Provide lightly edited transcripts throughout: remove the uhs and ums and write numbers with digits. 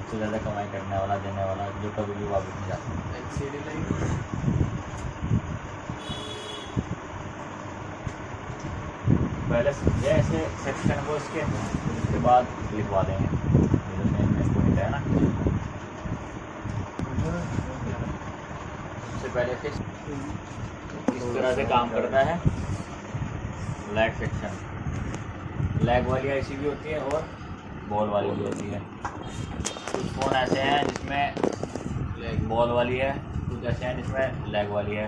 सबसे ज़्यादा कमाई करने वाला, देने वाला, जो कभी भी वापस नहीं जा सकता। एलसीडी लाइट पहले ये ऐसे सेक्शन को इसके, उसके बाद लिखवा देंगे ये जो मेन पॉइंट है ना। सबसे पहले से इस तरह से काम करता है लाइट सेक्शन। लैग वाली आईसी भी होती है और बॉल वाली भी होती है। कुछ फ़ोन ऐसे हैं जिसमें लैग बॉल वाली है, कुछ ऐसे हैं जिसमें लैग वाली है।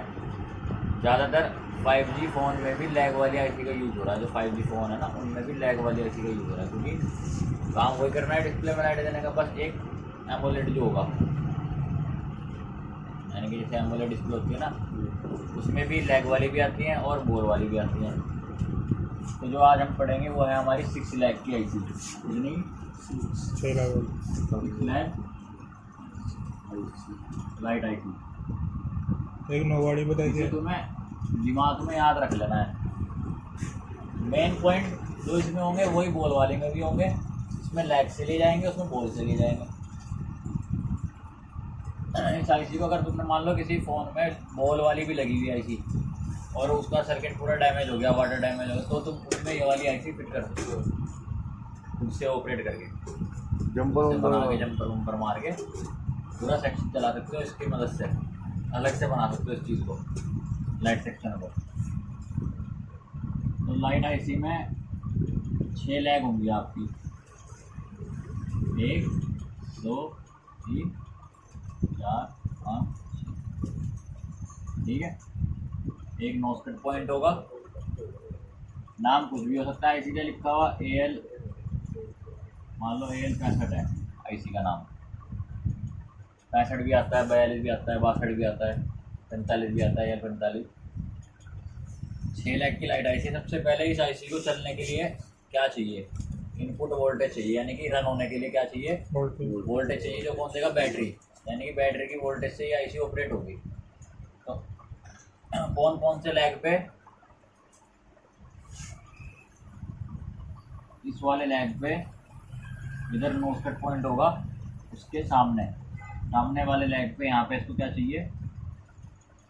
ज़्यादातर 5G फ़ोन में भी लैग वाली आईसी का यूज़ हो रहा है। जो 5G फ़ोन है ना, उनमें भी लैग वाली आईसी का यूज़ हो रहा है, क्योंकि काम वही करना है डिस्प्ले में लाइट देने का। बस एक एमोलेड जो होगा, यानी कि जैसे एमोलेड डिस्प्ले होती है ना, उसमें भी लैग वाली भी आती हैं और बोर वाली भी आती हैं। तो जो आज हम पढ़ेंगे वो है हमारी 6 लैग की आईसी। कितनी? 6 लाख 6 लैग लाइट आईसी। एक नोवाड़ी बताइए। तुम्हें दिमाग में याद रख लेना है। मेन पॉइंट जो इसमें होंगे वही बॉल वाले में भी होंगे। इसमें लैग से ले जाएंगे, उसमें बॉल से ले जाएंगे। इस आईसी को अगर तुमने मान लो किसी फ़ोन में बॉल वाली भी लगी हुई आईसी और उसका सर्किट पूरा डैमेज हो गया, वाटर डैमेज हो गया, तो तुम उसमें ये वाली आईसी फिट कर सकते हो खुद से ऑपरेट करके। जंपर वंपर मार के पूरा सेक्शन चला सकते हो इसकी मदद से। अलग से बना सकते हो इस चीज़ को, लाइट सेक्शन को। तो लाइट आईसी में 6 लैग होंगी आपकी। 1 2 3 4 5 6। ठीक है। एक नोज कट पॉइंट होगा। नाम कुछ भी हो सकता है आईसी का लिखा हुआ। AL, मान लो AL 65 है आईसी का नाम। 65 भी आता है, 42 भी आता है, 62 भी आता है, 45 भी आता है, या 45। 6 लाख की लाइट आईसी। सबसे पहले इस आईसी को चलने के लिए क्या चाहिए? इनपुट वोल्टेज चाहिए, यानी कि रन होने के लिए क्या चाहिए? वोल्टेज चाहिए। जो कौन देगा? बैटरी। यानी कि बैटरी की वोल्टेज से ये आईसी ऑपरेट होगी। तो कौन कौन से लैग पे? इस वाले लैग पे इधर नोज कट पॉइंट होगा, उसके सामने वाले लैग पे यहाँ पे इसको क्या चाहिए?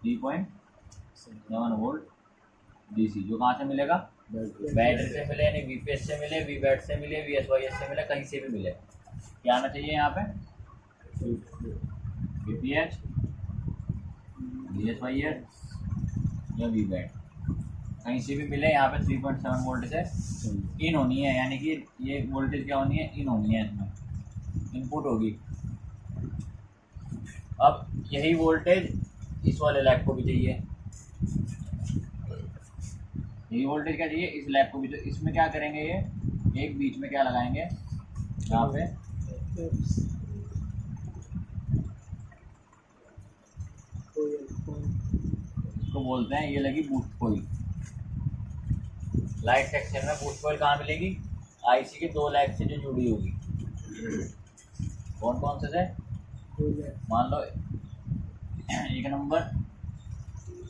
3.7 वोल्ट डीसी। जो कहाँ से मिलेगा? बैटरी से मिले, यानी VPS से मिले, VBAT से मिले, VSYS से मिले, कहीं से भी मिले। क्या आना चाहिए यहाँ पे? VPH, VSYS या VBAT, कहीं से भी मिले। यहाँ पे 3.7 वोल्ट से इन होनी है, यानी कि ये वोल्टेज क्या होनी है? इन होनी है, इसमें इनपुट होगी। अब यही वोल्टेज इस वाले लैग को भी चाहिए। यही वोल्टेज क्या चाहिए? इस लैग को भी। तो इसमें क्या करेंगे? ये एक बीच में क्या लगाएंगे? यहाँ पे इसको बोलते हैं, ये लगी बूस्ट कॉइल। लाइट सेक्शन में बूस्ट कॉइल कहाँ मिलेगी? आईसी के 2 लैग से जो जुड़ी होगी। कौन कौन से? मान लो 1 नंबर,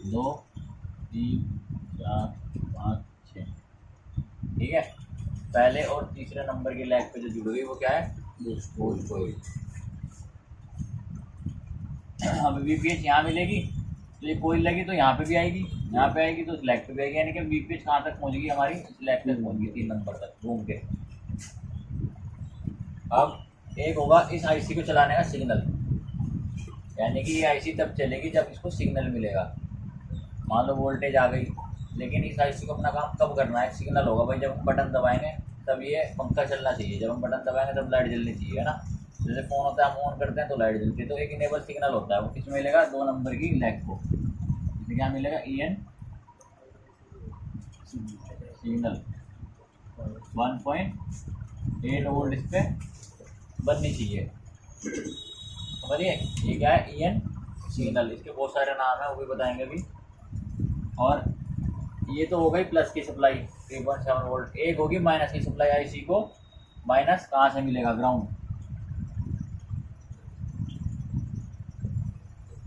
2 3 4 5 6। ठीक है। पहले और तीसरे नंबर के लैग पे जो जुड़ी हुई वो क्या है? Boost coil. अब VPH यहाँ मिलेगी, तो ये कोई लगी तो यहाँ पे भी आएगी, यहाँ पे आएगी तो इस लैग पे भी आएगी। यानी कि VPH कहाँ तक पहुँचेगी? हमारी इस लैग तक पहुँचेगी, 3 नंबर तक घूम के। अब एक होगा इस आईसी को चलाने का सिग्नल, यानी कि ये आईसी तब चलेगी जब इसको सिग्नल मिलेगा। मान लो वोल्टेज आ गई, लेकिन इस आईसी को अपना काम कब करना है? सिग्नल होगा भाई, जब हम बटन दबाएंगे तब ये पंखा चलना चाहिए। जब हम बटन दबाएंगे तब लाइट जलनी चाहिए, है ना। जैसे फ़ोन होता है, हम ऑन करते हैं तो लाइट जलती है। तो एक इनेबल सिग्नल होता है, वो किस में मिलेगा? 2 नंबर की लैग को। इसमें क्या मिलेगा? EN सिग्नल 1.8 वोल्ट इस पर बननी चाहिए। समझिए, ये क्या है? EN signal. इसके बहुत सारे नाम हैं, वो भी बताएंगे अभी। और ये तो हो गई प्लस की सप्लाई 3.7 वोल्ट। एक होगी माइनस की सप्लाई। आईसी को माइनस कहाँ से मिलेगा? ग्राउंड।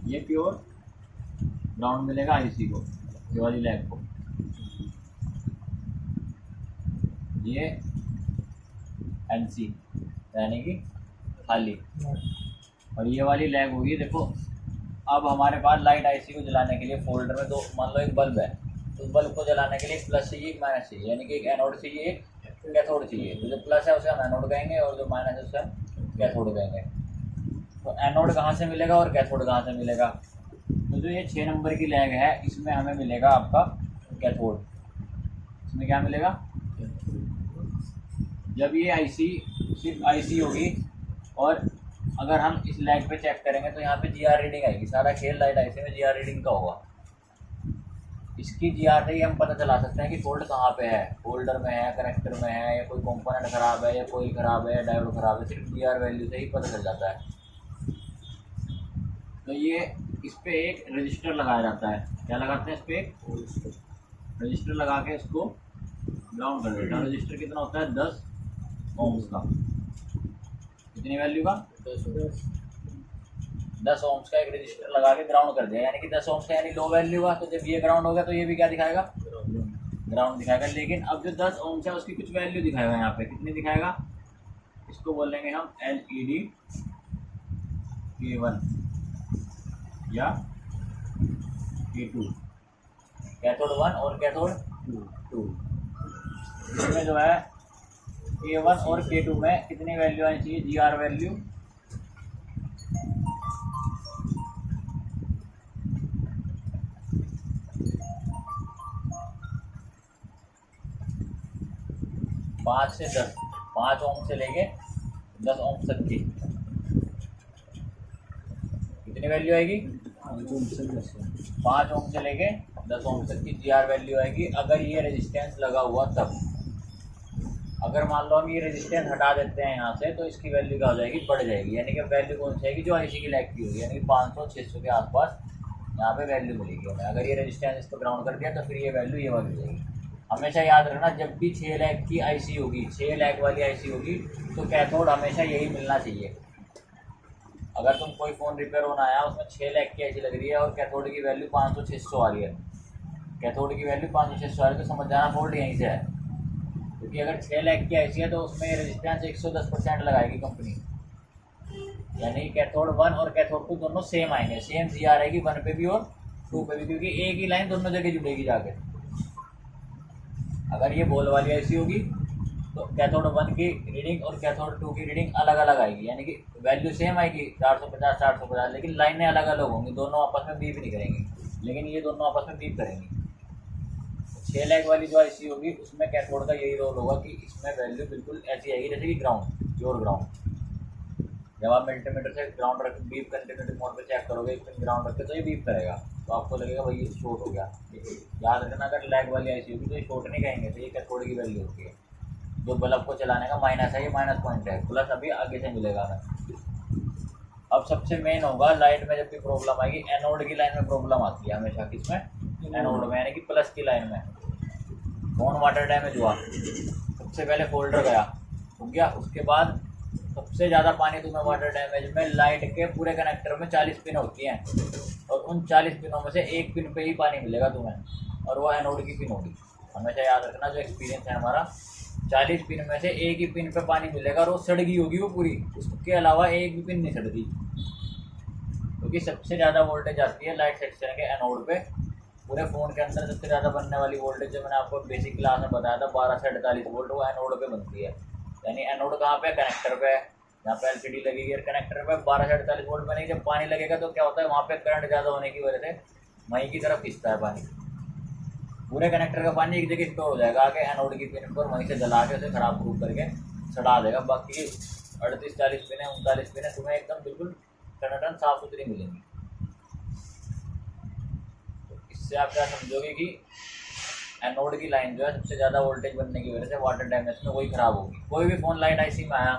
ये प्योर ग्राउंड मिलेगा आईसी को, ये वाली लैग को। ये NC यानी कि खाली, और ये वाली लैग होगी। देखो अब हमारे पास लाइट आईसी को जलाने के लिए फोल्डर में दो, मान लो एक बल्ब है, तो उस बल्ब को जलाने के लिए एक प्लस चाहिए एक माइनस चाहिए, यानी कि एक एनोड चाहिए एक कैथोड चाहिए। तो जो प्लस है उसे हम एनोड कहेंगे और जो माइनस है उसे हम कैथोड कहेंगे। तो एनोड कहाँ से मिलेगा और कैथोड कहाँ से मिलेगा? तो जो ये 6 नंबर की लैग है इसमें हमें मिलेगा आपका कैथोड। इसमें क्या मिलेगा? जब ये आईसी सिर्फ आईसी होगी और अगर हम इस लैग पे चेक करेंगे तो यहाँ पे जीआर रीडिंग आएगी। सारा खेल लाइट आईसी में जीआर रीडिंग का होगा। इसकी जीआर से ही हम पता चला सकते हैं कि फॉल्ट कहाँ पे है, फोल्डर में है, कनेक्टर में है, या कोई कंपोनेंट खराब है, या कोई खराब है, डायोड खराब है। सिर्फ जीआर वैल्यू से ही पता चल जाता है। तो ये इस पे एक रजिस्टर लगाया जाता है। क्या लगाते हैं? इस पे एक रजिस्टर लगा के इसको ग्राउंड कर देते हैं। रजिस्टर कितना होता है? 10 ओम्स का। कितनी वैल्यू का? 10 ओम्स का एक रजिस्टर लगा के ग्राउंड कर दिया, यानी कि 10 ओम्स का यानी लो वैल्यू का। तो जब ये ग्राउंड होगा तो ये भी क्या दिखाएगा? ग्राउंड दिखाएगा। लेकिन अब जो 10 ओम्स है उसकी कुछ वैल्यू दिखाएगा। यहाँ पे कितनी दिखाएगा? इसको बोलेंगे हम LED K1 या K2, कैथोड 1 और कैथोड 2। इसमें जो है K1 और K2 में कितनी वैल्यू आनी चाहिए? जीआर वैल्यू 5 से 10, 5 ओम से लेके 10 ओम तक की कितनी वैल्यू आएगी? 5 ओम से लेके 10 ओम तक की जीआर वैल्यू आएगी। अगर ये रेजिस्टेंस लगा हुआ तब, अगर मान लो हम ये रेजिस्टेंस हटा देते हैं यहाँ से तो इसकी वैल्यू क्या हो जाएगी? बढ़ जाएगी। यानी कि वैल्यू कौन सी आएगी? जो आईसी की लैग की होगी, यानी कि 500-600 के आसपास यहाँ पे वैल्यू मिलेगी हमें। अगर ये रेजिस्टेंस इसको ग्राउंड कर दिया तो फिर ये वैल्यू ये वाली हो जाएगी। हमेशा याद रखना, जब भी 6 लैग की आईसी होगी, 6 लैग वाली आईसी होगी, तो कैथोड हमेशा यही मिलना चाहिए। अगर तुम कोई फ़ोन रिपेयर होना आया, उसमें 6 लैग की आईसी लग रही है और कैथोड की वैल्यू 500-600 आ रही है, कैथोड की वैल्यू 500-600 आ रही है, तो समझ जाना फॉल्ट यहीं से है। क्योंकि अगर 6 लैग की आईसी है तो उसमें रेजिस्टेंस 110% लगाएगी कंपनी। यानी कैथोड 1 और कैथोड 2 दोनों सेम आएंगे, सेम जीआर आएगी 1 पे भी और 2 पे भी, क्योंकि एक ही लाइन दोनों जगह जुड़ेगी जाके। अगर ये बॉल वाली आईसी होगी तो कैथोड 1 की रीडिंग और कैथोड 2 की रीडिंग अलग अलग आएगी, यानी कि वैल्यू सेम आएगी 450-450, लेकिन लाइनें अलग अलग होंगी, दोनों आपस में बीप नहीं करेंगी। लेकिन ये दोनों आपस में बीप करेंगी। 6 लैग वाली जो आईसी होगी उसमें कैथोड का यही रोल होगा कि इसमें वैल्यू बिल्कुल ऐसी आएगी जैसे कि ग्राउंड, प्योर ग्राउंड। जब आप मल्टीमीटर से ग्राउंड रख बीप कंटिन्यूटी मोड पे चेक करोगे, ग्राउंड रख के, तो ये बीप करेगा, तो आपको लगेगा भाई ये शॉर्ट हो गया। याद रखना, अगर लैग वाली आईसी होगी तो ये शॉर्ट नहीं कहेंगे, तो ये कैथोड की वैल्यू होती है। जो बल्ब को चलाने का माइनस है, ये माइनस पॉइंट है, प्लस अभी आगे से मिलेगा हमें। अब सबसे मेन होगा लाइट में जब भी प्रॉब्लम आएगी, एनोड की लाइन में प्रॉब्लम आती है हमेशा। किसमें? एनोड में, यानी कि प्लस की लाइन में। फोन वाटर डैमेज हुआ, सबसे पहले फोल्डर गया, हो गया, उसके बाद सबसे ज़्यादा पानी तुम्हें वाटर डैमेज में लाइट के पूरे कनेक्टर में 40 पिन होती हैं, और उन 40 पिनों में से एक पिन पे ही पानी मिलेगा तुम्हें, और वो एनोड की पिन होगी। हमेशा याद रखना, जो एक्सपीरियंस है हमारा, 40 पिन में से एक ही पिन पे पानी मिलेगा, और वो सड़गी होगी वो पूरी, उसके अलावा एक भी पिन नहीं सड़ती। क्योंकि सबसे ज़्यादा वोल्टेज आती है लाइट सेक्शन के एनोड पे। पूरे फ़ोन के अंदर सबसे ज़्यादा बनने वाली वोल्टेज जो मैंने आपको बेसिक क्लास में बताया था 12 से 48 वोल्ट, वो एनोड पे बनती है। यानी एनोड कहाँ पे? कनेक्टर पे, जहाँ पे एलसीडी लगेगी, और कनेक्टर पे 12 से 48 वोल्ट में नहीं। जब पानी लगेगा तो क्या होता है, वहाँ पे करंट ज़्यादा होने की वजह से वहीं की तरफ खिंचता है पानी। पूरे कनेक्टर का पानी एक जगह स्टोर हो जाएगा आके एनोड की पिन पर, वहीं से जला के उसे खराब प्रूफ करके सड़ा देगा। बाकी 38-40 पिन 39 पिन तुम्हें एकदम बिल्कुल टनाटन साफ सुथरी मिलेंगी। तो इससे आप क्या समझोगे कि एनोड की लाइन जो है सबसे ज़्यादा वोल्टेज बनने की वजह से वाटर डैमेज में वही ख़राब होगी। कोई भी फ़ोन लाइट आईसी में आया,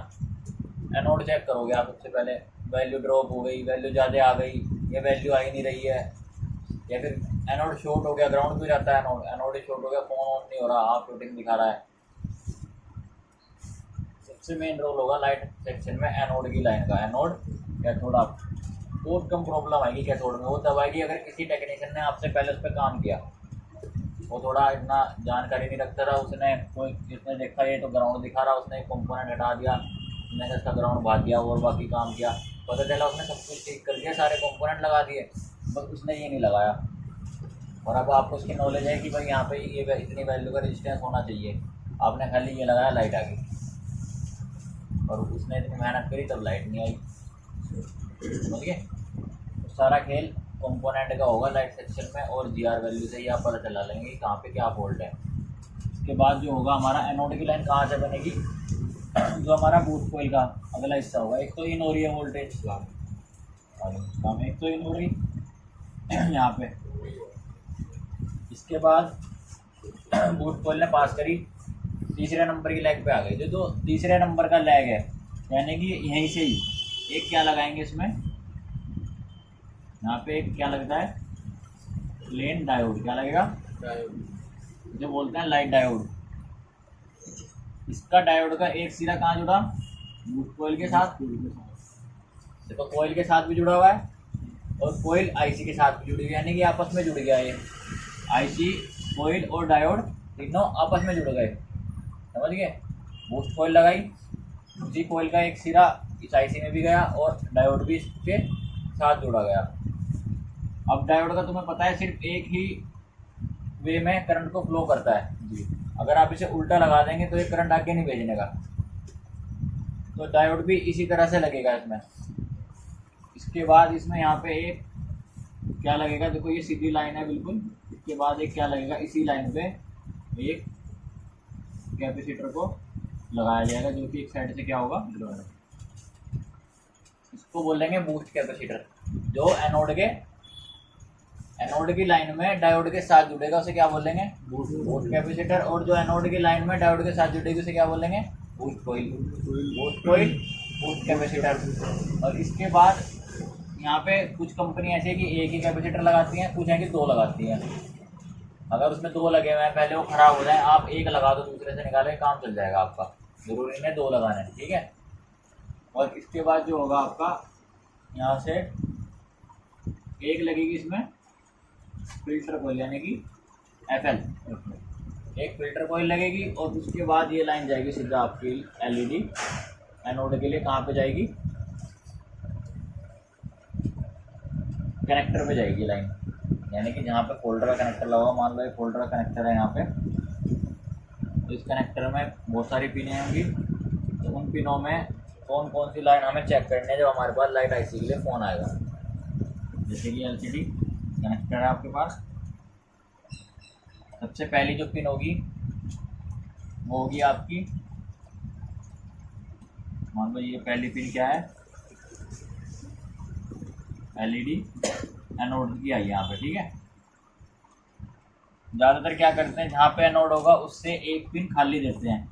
एनोड चेक करोगे आप, सबसे पहले वैल्यू ड्रॉप हो गई, वैल्यू ज़्यादा आ गई, ये वैल्यू आ ही नहीं रही है, या फिर एनोड शॉर्ट हो गया, ग्राउंड भी जाता है एनोड, एनोड शॉर्ट हो गया, फ़ोन ऑन नहीं हो रहा, हाफ शूटिंग दिखा रहा है। सबसे मेन रोल होगा लाइट सेक्शन में एनोड की लाइन का। एनोड कैथोड आप बहुत कम प्रॉब्लम आएगी कैथोड में, वो तब आएगी अगर किसी टेक्नीशियन ने आपसे पहले उस पर काम किया, वो थोड़ा इतना जानकारी नहीं रखता रहा, उसने कोई जिसने देखा ये तो ग्राउंड दिखा रहा, उसने एक कंपोनेंट हटा दिया, मैंने इसका ग्राउंड बांध दिया और बाकी काम किया, पता चला उसने सब कुछ ठीक कर दिया, सारे कंपोनेंट लगा दिए, बस उसने ये नहीं लगाया। और अब आपको उसकी नॉलेज है कि भाई यहाँ पे ये इतनी वैल्यू का रेजिस्टेंस होना चाहिए, आपने खाली ये लगाया, लाइट आ गई, और उसने इतनी मेहनत करी तब लाइट नहीं आई। समझ गए? तो सारा खेल कंपोनेंट का होगा लाइट सेक्शन में, और जी आर वैल्यू से ही आप पता चला लेंगे कि कहाँ पे क्या फॉल्ट है। इसके बाद जो होगा हमारा एनोड की लाइन कहाँ से बनेगी, जो हमारा बूस्ट कॉइल का अगला हिस्सा होगा, एक तो इन हो रही है वोल्टेज, और एक तो इन हो रही यहाँ पे। इसके बाद बूस्ट कॉइल ने पास करी, तीसरे नंबर की लेग पे आ गई, जो तीसरे नंबर का लेग है, यानी कि यहीं से ही एक क्या लगाएंगे इसमें, यहाँ पे एक क्या लगता है, प्लेन डायोड, क्या लगेगा, जो बोलते हैं लाइट डायोड। इसका डायोड का एक सिरा कहाँ जुड़ा, बूस्ट कॉइल के साथ, देखो कॉइल के साथ भी जुड़ा हुआ है और कॉइल आईसी के साथ भी जुड़ी हुई है, यानी कि आपस में जुड़ गया ये आईसी, कॉइल और डायोड तीनों आपस में जुड़ गए। समझ गए? बूस्ट कॉइल लगाई, उसी कॉइल का एक सिरा इस आईसी में भी गया और डायोड भी इसके साथ जुड़ा गया। अब डायोड का तुम्हें पता है सिर्फ एक ही वे में करंट को फ्लो करता है जी। अगर आप इसे उल्टा लगा देंगे तो ये करंट आगे नहीं भेजने का, तो डायोड भी इसी तरह से लगेगा इसमें। इसके बाद इसमें यहाँ पे एक क्या लगेगा, देखो ये सीधी लाइन है बिल्कुल, इसके बाद एक क्या लगेगा, इसी लाइन पे एक कैपेसिटर को लगाया जाएगा, जो कि एक साइड से क्या होगा, इसको बोलेंगे बूस्ट कैपेसिटर। जो एनोड की लाइन में डायोड के साथ जुड़ेगा उसे क्या बोलेंगे, बूस्ट कैपेसिटर, और जो एनोड की लाइन में डायोड के साथ जुड़ेगी उसे क्या बोलेंगे, बूस्ट कॉइल, बूस्ट कैपेसिटर। और इसके बाद यहाँ पे कुछ कंपनी ऐसी है कि एक ही कैपेसिटर लगाती हैं, कुछ है कि दो लगाती हैं। अगर उसमें दो लगे हुए हैं, पहले वो खराब हो जाए, आप एक लगा दो, दूसरे से निकाले, काम चल जाएगा आपका, जरूरी नहीं दो लगाने, ठीक है। और इसके बाद जो होगा आपका यहाँ से एक लगेगी इसमें फिल्टर कॉइल, यानी कि एफएल, एक फिल्टर कॉइल लगेगी, और उसके बाद ये लाइन जाएगी सीधा आपकी एलईडी एनोड के लिए, कहाँ पे जाएगी, कनेक्टर पे जाएगी लाइन, यानी कि जहाँ पे फोल्डर का कनेक्टर लगा हुआ, मान लो एक फोल्डर का कनेक्टर है यहाँ पे, तो इस कनेक्टर में बहुत सारी पिनें होंगी, तो उन पिनों में कौन कौन सी लाइन हमें चेक करनी है जब हमारे पास लाइट आईसी के लिए फ़ोन आएगा। जैसे कि एलसीडी कनेक्टर है आपके पास, सबसे पहली जो पिन होगी वो होगी आपकी, मान लो ये पहली पिन क्या है, एलईडी एनोड की आई यहाँ पे, ठीक है। ज़्यादातर क्या करते हैं, जहाँ पे एनोड होगा उससे एक पिन खाली देते हैं,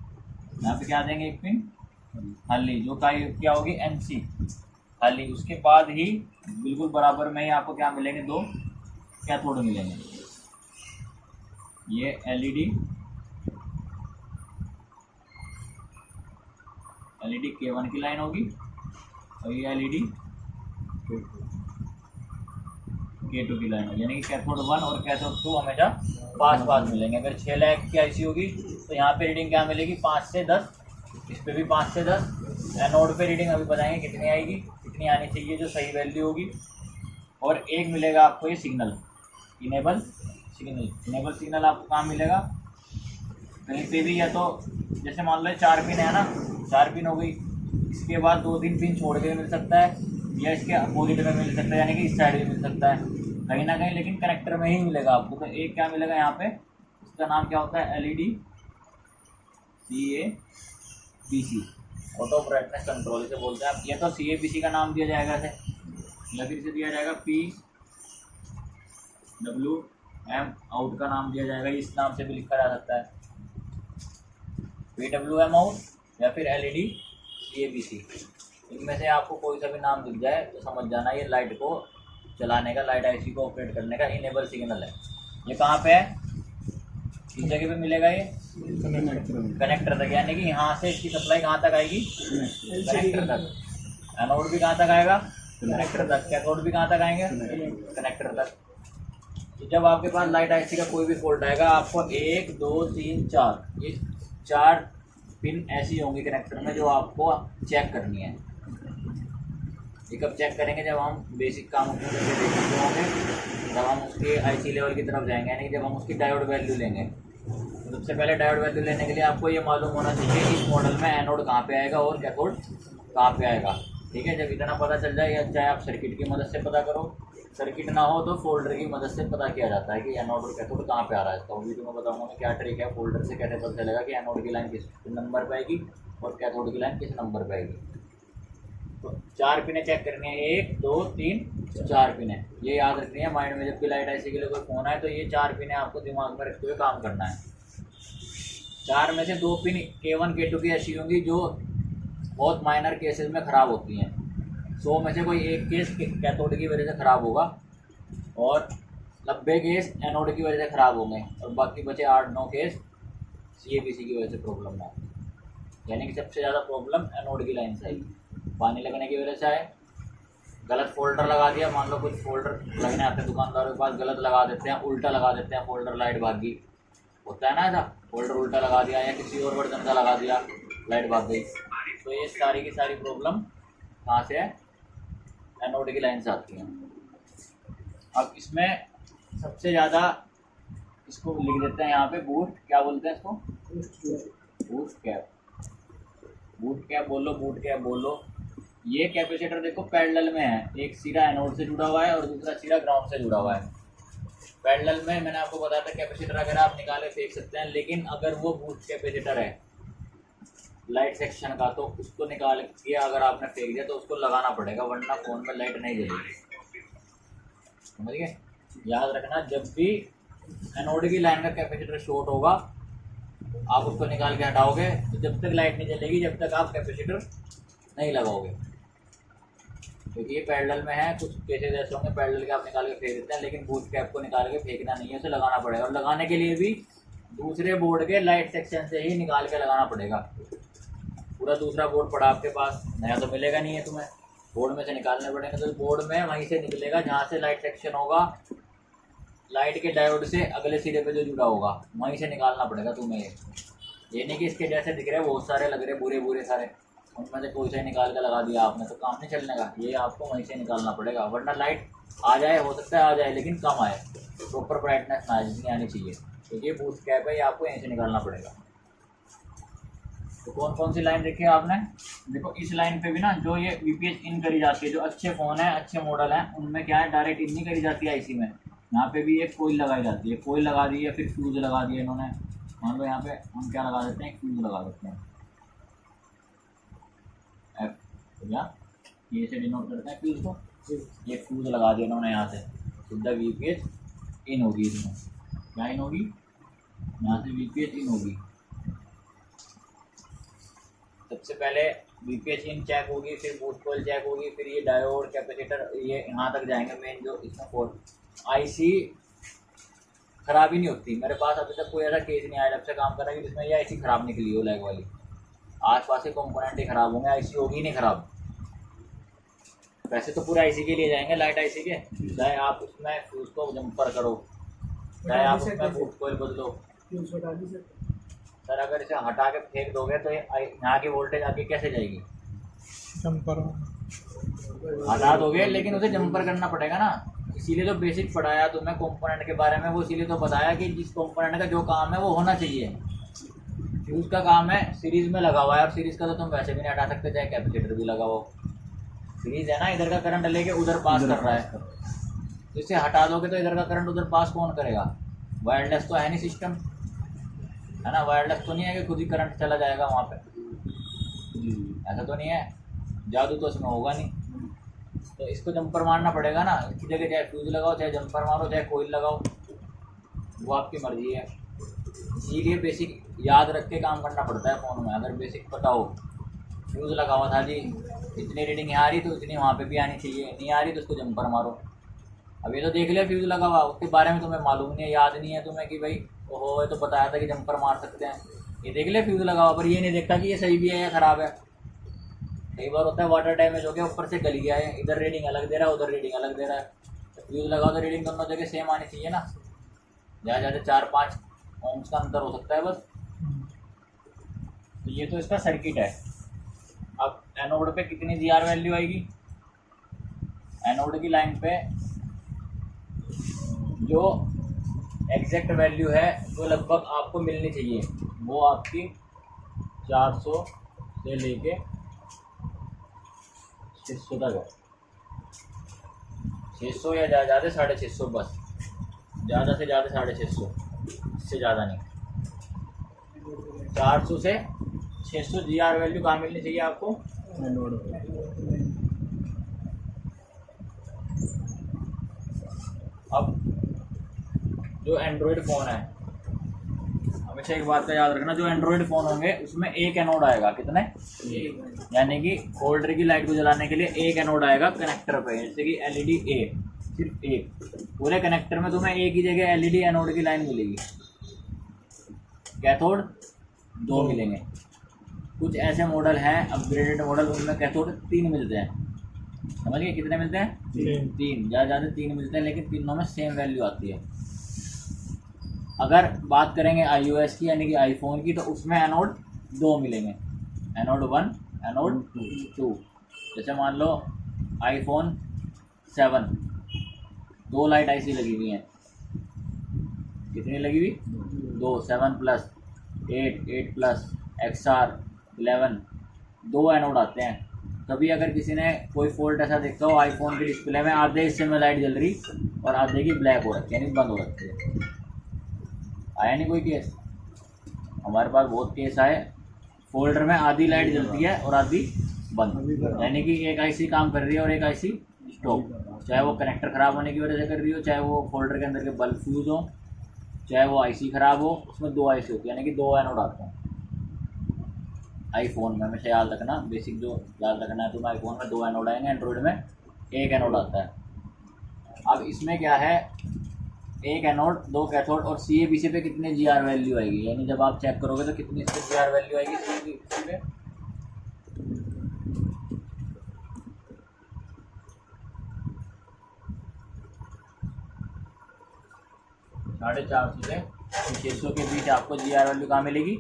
यहाँ पे क्या देंगे, एक पिन खाली, जो क्या होगी, एनसी खाली। उसके बाद ही बिल्कुल बराबर में ही आपको क्या मिलेंगे, दो कैथोड मिलेंगे, ये एलईडी K1 की लाइन होगी, और ये एलईडी K2 की लाइन होगी, यानी कि कैथोड 1 और कैथोड 2 हमेशा पास मिलेंगे। अगर 6 लाख की आईसी होगी तो यहाँ पे रीडिंग क्या मिलेगी, 5 से 10, इस पे भी 5 से 10। एनोड पे रीडिंग अभी बताएंगे कितनी आएगी, कितनी आनी चाहिए जो सही वैल्यू होगी। और एक मिलेगा आपको ये सिग्नल, इनेबल सिग्नल आपको कहाँ मिलेगा, कहीं पे भी, या तो जैसे मान लो 4 पिन है ना, 4 पिन हो गई, इसके बाद 2-3 पिन छोड़ के मिल सकता है, या इसके अपोजिट में मिल सकता है, यानी कि इस साइड भी मिल सकता है कहीं ना कहीं, लेकिन कनेक्टर में ही मिलेगा आपको। तो एक क्या मिलेगा यहाँ पे, इसका नाम क्या होता है, LED CABC, auto brightness control से बोलते हैं आप। या तो CABC का नाम दिया जाएगा इसे, या फिर इसे दिया जाएगा PWM आउट का नाम दिया जाएगा, इस नाम से भी लिखा जा सकता है, PWM आउट या फिर एलईडी CABC। इनमें से आपको कोई सा भी नाम दिख जाए तो समझ जाना ये लाइट को चलाने का, लाइट आईसी को ऑपरेट करने का इनेबल सिग्नल है। ये कहाँ पे है, किस जगह पे मिलेगा, ये कनेक्टर तक, यानी कि यहाँ से इसकी सप्लाई कहाँ तक आएगी, कनेक्टर तक। एनोड भी कहाँ तक आएगा, कनेक्टर तक। कैथोड भी कहाँ तक आएंगे, कनेक्टर तक। तो जब आपके पास लाइट आईसी का कोई भी फॉल्ट आएगा, आपको 1 2 3 4 ये 4 पिन ऐसी होंगी कनेक्टर में जो आपको चेक करनी है। ये कब चेक करेंगे? जब हम बेसिक काम अपने करके देख चुके होंगे, जब हम उसके आईसी लेवल की तरफ जाएंगे, यानी जब हम उसकी डायोड वैल्यू लेंगे। तो सबसे पहले डायोड वैल्यू लेने के लिए आपको ये मालूम होना चाहिए कि इस मॉडल में एनोड कहाँ पे आएगा और कैथोड कहाँ पे आएगा। ठीक है, जब इतना पता चल जाए, या चाहे आप सर्किट की मदद से पता करो, सर्किट ना हो तो फोल्डर की मदद से पता किया जाता है कि एनोड और कैथोड कहाँ पे आ रहा है। इसका वो भी तुम्हें बताऊंगा मैं क्या ट्रिक है, फोल्डर से कैसे पता चलेगा कि एनोड की लाइन किस नंबर पे आएगी और कैथोड की लाइन किस नंबर पे आएगी। तो 4 पिनें चेक करनी है, 1 2 3 4 पिनें, ये याद रखनी है माइंड में। जब भी लाइट ऐसी के लिए कोई फ़ोन आए तो ये 4 पिनें आपको दिमाग में रखते हुए काम करना है। 4 में से 2 पिन K1 K2 की ऐसी होंगी जो बहुत माइनर केसेस में ख़राब होती हैं। 100 में से कोई एक केस कैथोड की वजह से ख़राब होगा और 90 केस एनोड की वजह से ख़राब होंगे, और बाकी बचे 8-9 केस CABC की वजह से प्रॉब्लम है। यानी कि सबसे ज़्यादा प्रॉब्लम एनोड की लाइन से आएगी। पानी लगने की वजह से आए, गलत फोल्डर लगा दिया, मान लो कुछ फोल्डर लगने आते हैं दुकानदारों के पास, गलत लगा देते हैं, उल्टा लगा देते हैं फोल्डर, लाइट भाग गई, होता है ना ऐसा, फोल्डर उल्टा लगा दिया या किसी और वर्जन का लगा दिया, लाइट भाग गई। तो ये सारी की सारी प्रॉब्लम कहाँ से है? एनोड की लाइन से आती है। अब इसमें सबसे ज़्यादा इसको लिख देते हैं यहाँ पे बूट, क्या बोलते हैं इसको? बूट कैप, बूट कैप बोलो, बूट कैप बोलो। ये कैपेसिटर देखो पैरेलल में है, एक सिरा एनोड से जुड़ा हुआ है और दूसरा सिरा ग्राउंड से जुड़ा हुआ है। पैरेलल में मैंने आपको बताया था कैपेसिटर अगर आप निकाले फेंक सकते हैं, लेकिन अगर वो बूस्ट कैपेसिटर है लाइट सेक्शन का तो उसको निकाल के अगर आपने फेंक दिया तो उसको लगाना पड़ेगा, वरना फ़ोन में लाइट नहीं जलेगी। समझ गए? याद रखना, जब भी एनोड की लाइन का कैपेसिटर शॉर्ट होगा आप उसको निकाल के हटाओगे तो जब तक लाइट नहीं जलेगी जब तक आप कैपेसिटर नहीं लगाओगे, क्योंकि ये पैरेलल में है। कुछ केसेस ऐसे होंगे पैरेलल के आप निकाल के फेंक देते हैं, लेकिन बूस्ट कैप को निकाल के फेंकना नहीं है, उसे लगाना पड़ेगा। और लगाने के लिए भी दूसरे बोर्ड के लाइट सेक्शन से ही निकाल के लगाना पड़ेगा। पूरा दूसरा बोर्ड पड़ा आपके पास, नया तो मिलेगा नहीं है तुम्हें, बोर्ड में से निकालने पड़ेंगे। तो बोर्ड में वहीं से निकलेगा जहाँ से लाइट सेक्शन होगा, लाइट के डायोड से अगले सिरे पे जो जुड़ा होगा वहीं से निकालना पड़ेगा तुम्हें। ये नहीं कि इसके जैसे दिख रहे बहुत सारे लग रहे बुरे बुरे सारे, उनमें से कोई से निकाल के लगा दिया आपने तो काम नहीं चलने का। ये आपको वहीं से निकालना पड़ेगा, वरना लाइट आ जाए, हो सकता है आ जाए लेकिन कम आए, प्रॉपर ब्राइटनेस ना आए जितनी आनी चाहिए। तो ये बूस्ट कैप है, ये आपको यहीं से निकालना पड़ेगा। तो कौन कौन सी लाइन रखी है आपने? देखो इस लाइन पे भी ना जो ये VPH इन करी जाती है, जो अच्छे फ़ोन है अच्छे मॉडल हैं उनमें क्या है डायरेक्ट इन नहीं करी जाती है IC में। यहाँ पे भी एक कोईल लगाई जाती है, कोईल लगा दी है, फिर फ्यूज़ लगा दिया इन्होंने। मान लो यहाँ पे हम क्या लगा देते हैं, एक फ्यूज़ लगा देते हैं F, या ये से डिनोट करते हैं फ्यूज़ को, ये फ्यूज़ लगा दिया इन्होंने यहाँ से, सीधा VPH इन होगी इसमें। क्या इन होगी? यहाँ से VPH इन होगी। सबसे पहले VPH इन चेक होगी, फिर बूस्ट कॉइल चेक होगी, फिर ये डायोड कैपेसिटर ये यहाँ तक जाएंगे मेन जो इसमें फोर। IC खराब ही नहीं होती, मेरे पास अभी तक कोई ऐसा केस नहीं आया जब से काम कर रहा है कि जिसमें ये IC खराब निकली हो लैग वाली। आसपास के कंपोनेंट ही खराब होंगे, IC होगी नहीं खराब। वैसे तो पूरा IC के लिए जाएंगे, लाइट IC के, चाहे आप उसमें फ्यूज को जंपर करो, चाहे आप उसमें बूस्ट कॉइल बदलो। सर अगर इसे हटा के फेंक दोगे तो यहाँ की वोल्टेज आगे कैसे जाएगी? जंपर हटा दोगे लेकिन उसे जंपर करना पड़ेगा ना। इसीलिए तो बेसिक पढ़ाया तुम्हें कंपोनेंट के बारे में, वो इसीलिए तो बताया कि जिस कंपोनेंट का जो काम है वो होना चाहिए। फ्यूज का काम है सीरीज में लगा हुआ है, और सीरीज का तो तुम वैसे भी नहीं हटा सकते, चाहे कैपेसिटर भी लगा हो। सीरीज है ना, इधर का करंट लेके उधर पास कर रहा है, तो इसे हटा दोगे तो इधर का करंट उधर पास कौन करेगा? वायरलेस तो है नहीं सिस्टम, है ना। वायरलेस तो नहीं है कि खुद ही करंट चला जाएगा वहाँ पे, ऐसा तो नहीं है, जादू तो इसमें होगा नहीं। तो इसको जंपर मारना पड़ेगा ना, इसकी जगह चाहे फ्यूज लगाओ, चाहे जंपर मारो, चाहे कोईल लगाओ, वो आपकी मर्जी है। इसीलिए बेसिक याद रख के काम करना पड़ता है फ़ोन में। अगर बेसिक पता हो, फ्यूज़ लगा हुआ था जी, इतनी रीडिंग यहाँ आ रही तो इतनी वहाँ पे भी आनी चाहिए, नहीं आ रही तो उसको जंपर मारो। अब ये तो देख लिया फ्यूज़ लगा हुआ, उसके बारे में तुम्हें मालूम नहीं है, याद नहीं है तुम्हें कि भाई ओहो ये तो बताया था कि जंपर मार सकते हैं। ये देख लिया फ्यूज़ लगा हुआ, पर ये नहीं देखता कि ये सही भी है या ख़राब है। कई बार होता है वाटर डैमेज हो गया, ऊपर से गल गया है, इधर रीडिंग अलग दे रहा है, उधर रीडिंग अलग दे रहा है। तो फ्यूज़ लगाओ तो रीडिंग दोनों जगह सेम आनी चाहिए ना, ज़्यादा ज़्यादा 4-5 ओम्स का अंतर हो सकता है बस। तो ये तो इसका सर्किट है। अब एनोड पे कितनी जीआर वैल्यू आएगी? एनोड की लाइन पे जो एग्जैक्ट वैल्यू है वो लगभग आपको मिलनी चाहिए, वो आपकी 400 से लेके 600 तक है। 600 या ज़्यादा 650, बस ज़्यादा से ज़्यादा 650, इससे ज़्यादा नहीं। 400 से 600 जीआर वैल्यू कहाँ मिलनी चाहिए आपको? अब जो एंड्रॉयड फ़ोन है, हमेशा एक बात का याद रखना, जो एंड्रॉयड फ़ोन होंगे उसमें एक एनोड आएगा। कितने? यानी कि होल्डर की लाइट को जलाने के लिए एक एनोड आएगा कनेक्टर पे, जैसे कि एलईडी ए, सिर्फ एक। पूरे कनेक्टर में तुम्हें एक ही जगह एलईडी एनोड की लाइन मिलेगी, कैथोड 2 मिलेंगे। कुछ ऐसे मॉडल हैं अपग्रेडेड मॉडल, उनमें कैथोड 3 मिलते हैं। समझ गए? कितने मिलते हैं? 3, ज़्यादा 3 मिलते हैं, लेकिन तीनों में सेम वैल्यू आती है। अगर बात करेंगे iOS की यानी कि आईफोन की, तो उसमें एनोड 2 मिलेंगे, एनोड 1, एनोड 2। जैसे मान लो iPhone 7, 2 लाइट ऐसी लगी हुई हैं। कितनी लगी हुई? 2, 7 प्लस 8, 8 प्लस XR 11, 2 एनोड आते हैं। कभी अगर किसी ने कोई फॉल्ट ऐसा देखा हो आईफोन के डिस्प्ले में, आधे हिस्से में लाइट जल रही और आधे की ब्लैक हो रखी, यानी बंद हो रखी है। आया नहीं कोई केस? हमारे पास बहुत केस आए, फोल्डर में आधी लाइट जलती है और आधी बंद, यानी कि एक आईसी काम कर रही है और एक आईसी स्टॉप। चाहे वो कनेक्टर ख़राब होने की वजह से कर रही हो, चाहे वो फोल्डर के अंदर के बल्ब फ्यूज हो, चाहे वो आईसी ख़राब हो, उसमें 2 आईसी होती है, यानी कि 2 एनोड आते हैं आईफोन में। हमेशा याद रखना, बेसिक जो याद रखना है, तो आईफोन में 2 एनोड आएंगे, एंड्रॉयड में 1 एनोड आता है। अब इसमें क्या है, 1 एनोड 2 कैथोड, और CABC पे कितनी जीआर वैल्यू आएगी, यानी जब आप चेक करोगे तो कितनी इसकी जीआर वैल्यू आएगी CABC पे? साढ़े 400 से 600 के बीच आपको जीआर वैल्यू कहाँ मिलेगी?